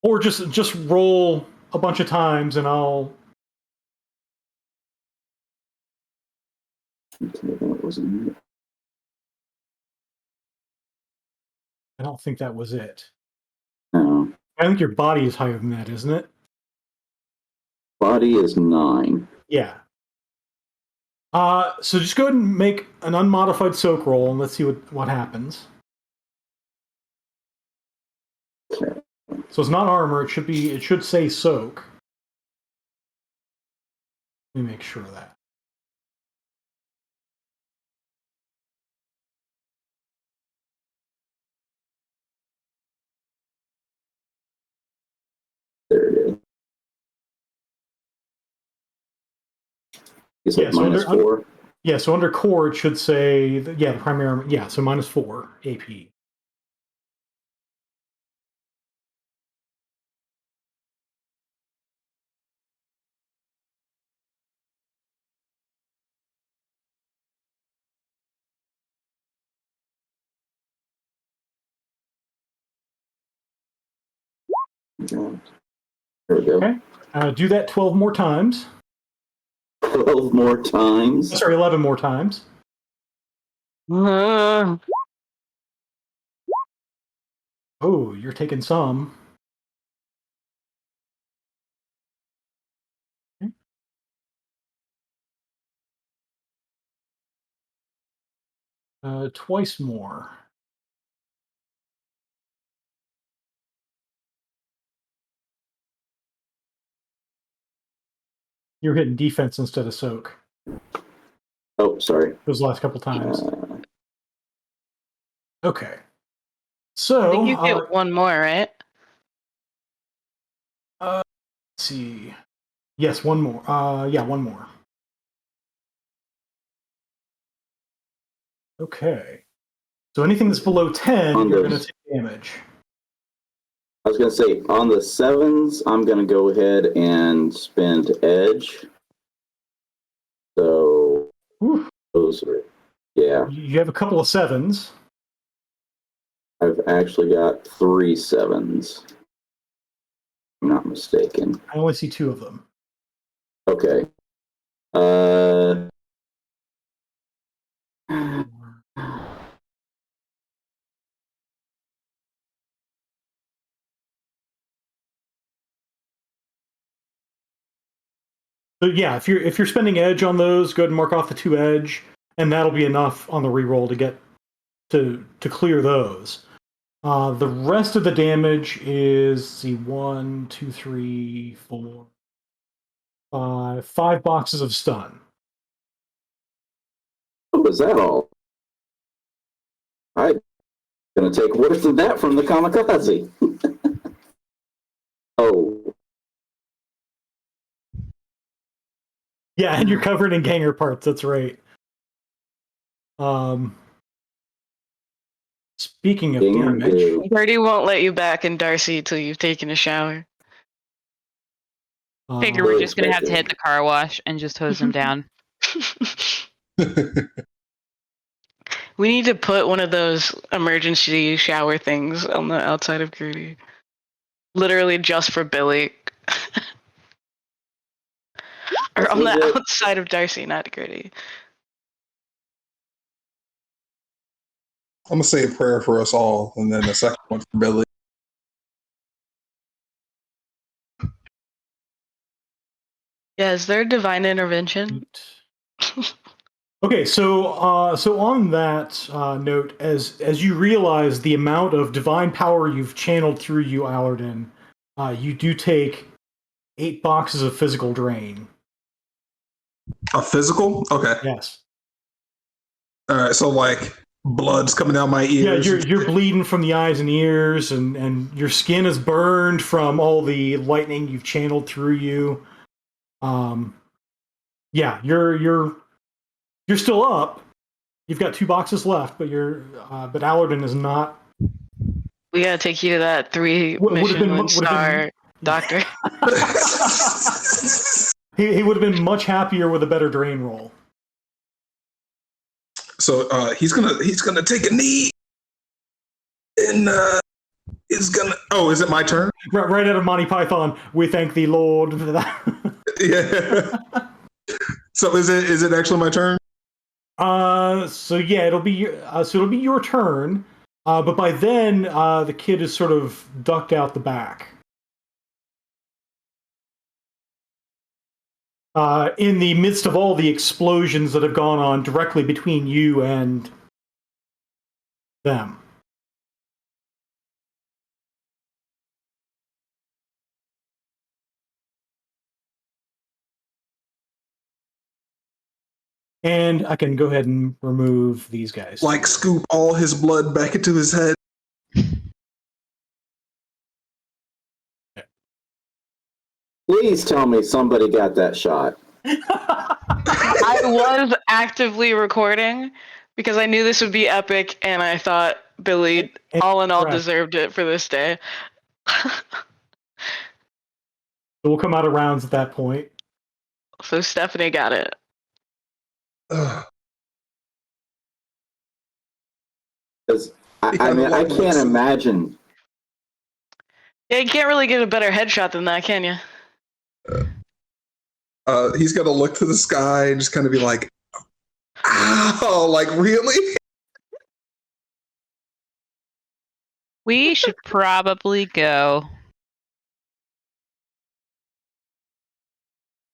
Or just roll a bunch of times and I'll... That wasn't it. I don't think that was it. No. I think your body is higher than that, isn't it? Body is 9. Yeah. So just go ahead and make an unmodified soak roll and let's see what happens. Okay. So it's not armor, it should say soak. Let me make sure of that. You said so minus 4? Yeah, so under core it should say, the primary armor. Yeah, so minus 4 AP. There we go. Okay. Do that 12 more times. 12 more times. Sorry, 11 more times. Uh, Oh, you're taking some. Okay. Twice more. You're hitting defense instead of soak. Oh, sorry. Those last couple times. Okay. I So, think you get one more, right? let's see. Yes, one more. One more. Okay. So anything that's below 10, On you're going those- to take damage. I was going to say, on the 7s, I'm going to go ahead and spend edge. So, Whew. those are, yeah. You have a couple of 7s. I've actually got 3 7s. If I'm not mistaken. I only see 2 of them. Okay. So yeah, if you're spending edge on those, go ahead and mark off the 2 edge, and that'll be enough on the reroll to get to clear those. The rest of the damage is, see, 1, 2, 3, 4, 5, 5 boxes of stun. Oh, was that all? I'm going to take worse than that from the kamikaze. Oh. Yeah, and you're covered in ganger parts. That's right. Speaking of Ganger damage, goo. Birdie won't let you back in Darcy till you've taken a shower. Figure we're just gonna have to hit the car wash and just hose him down. We need to put one of those emergency shower things on the outside of Gertie. Literally just for Billy. Or on the outside of Darcy, not Gertie. I'm gonna say a prayer for us all, and then the second one for Billy. Yeah, is there divine intervention? Okay, so on that note, as you realize the amount of divine power you've channeled through you, Allerden, you do take 8 boxes of physical drain. A physical? Okay. Yes. All right. So like blood's coming down my ears. Yeah, you're bleeding from the eyes and ears, and your skin is burned from all the lightning you've channeled through you. Yeah, you're still up. You've got 2 boxes left, but but Allerden is not. We gotta take you to that 3 Would've Michelin been- star doctor. He would have been much happier with a better drain roll. So he's gonna take a knee, and is gonna. Oh, is it my turn? Right out of Monty Python, we thank the Lord for that. Yeah. So is it actually my turn? So yeah, it'll be your turn. But by then, the kid is sort of ducked out the back. In the midst of all the explosions that have gone on directly between you and them. And I can go ahead and remove these guys. Like scoop all his blood back into his head. Please tell me somebody got that shot. I was actively recording because I knew this would be epic, and I thought Billy, all in all, Correct. deserved it for this day. We'll come out of rounds at that point. So Stephanie got it. Ugh. Because I mean, I can't imagine. Yeah, you can't really get a better headshot than that, can you? He's got to look to the sky and just kind of be like, "Ow!" Like, really? We should probably go.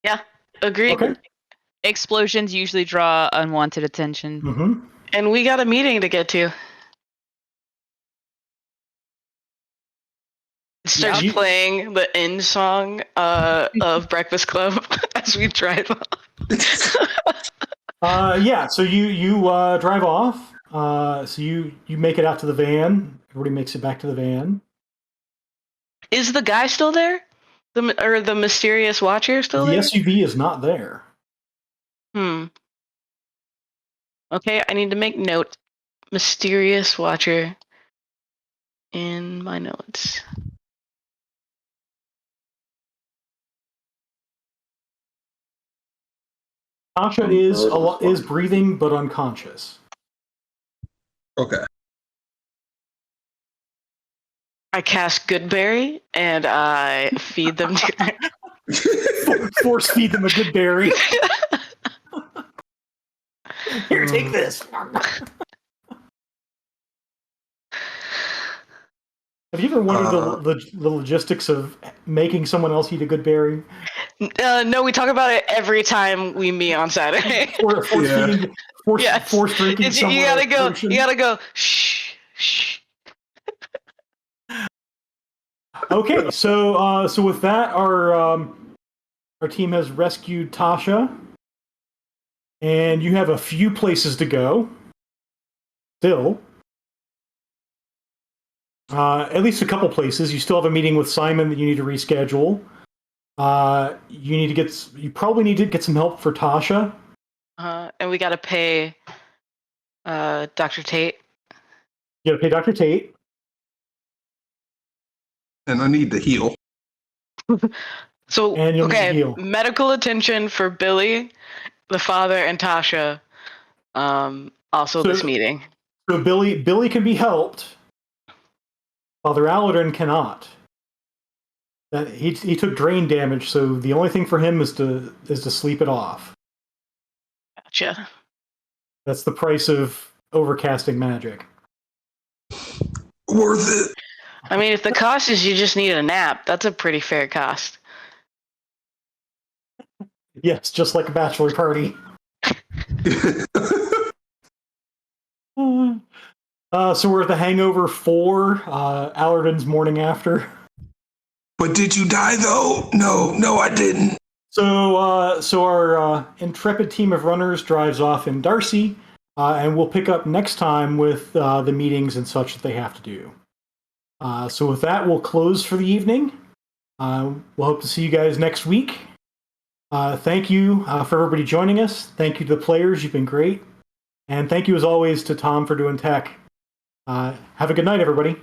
Yeah, agreed. Okay. Explosions usually draw unwanted attention. Mm-hmm. And we got a meeting to get to. It starts Yeah. playing the end song of Breakfast Club as we drive off. Yeah. So you drive off. So you make it out to the van. Everybody makes it back to the van. Is the guy still there? The mysterious watcher still The there? SUV is not there. Okay, I need to make note. Mysterious watcher in my notes. Tasha is breathing but unconscious. Okay. I cast Goodberry and I feed them to Force feed them a good berry. Here, take this. Have you ever wondered the logistics of making someone else eat a good berry? No, we talk about it every time we meet on Saturday. Or force drinking You someone gotta go. potion? You gotta go. Shh, shh. Okay, so with that, our team has rescued Tasha, and you have a few places to go. Still, at least a couple places. You still have a meeting with Simon that you need to reschedule. You probably need to get some help for Tasha. And we gotta pay Dr. Tate. You gotta pay Dr. Tate. And I need to heal. So And you'll need to okay, heal. medical attention for Billy, the father, and Tasha. Also this meeting. So Billy can be helped. Father Aladdin cannot. That he took drain damage, so the only thing for him is to sleep it off. Gotcha. That's the price of overcasting magic. Worth it. I mean, if the cost is you just need a nap, that's a pretty fair cost. Yes, just like a bachelor party. So we're at the Hangover 4, Aladdin's morning after. But did you die though? No, I didn't. So our intrepid team of runners drives off in Darcy, and we'll pick up next time with the meetings and such that they have to do. So with that, we'll close for the evening. We'll hope to see you guys next week. Thank you for everybody joining us. Thank you to the players. You've been great. And thank you, as always, to Tom for doing tech. Have a good night, everybody.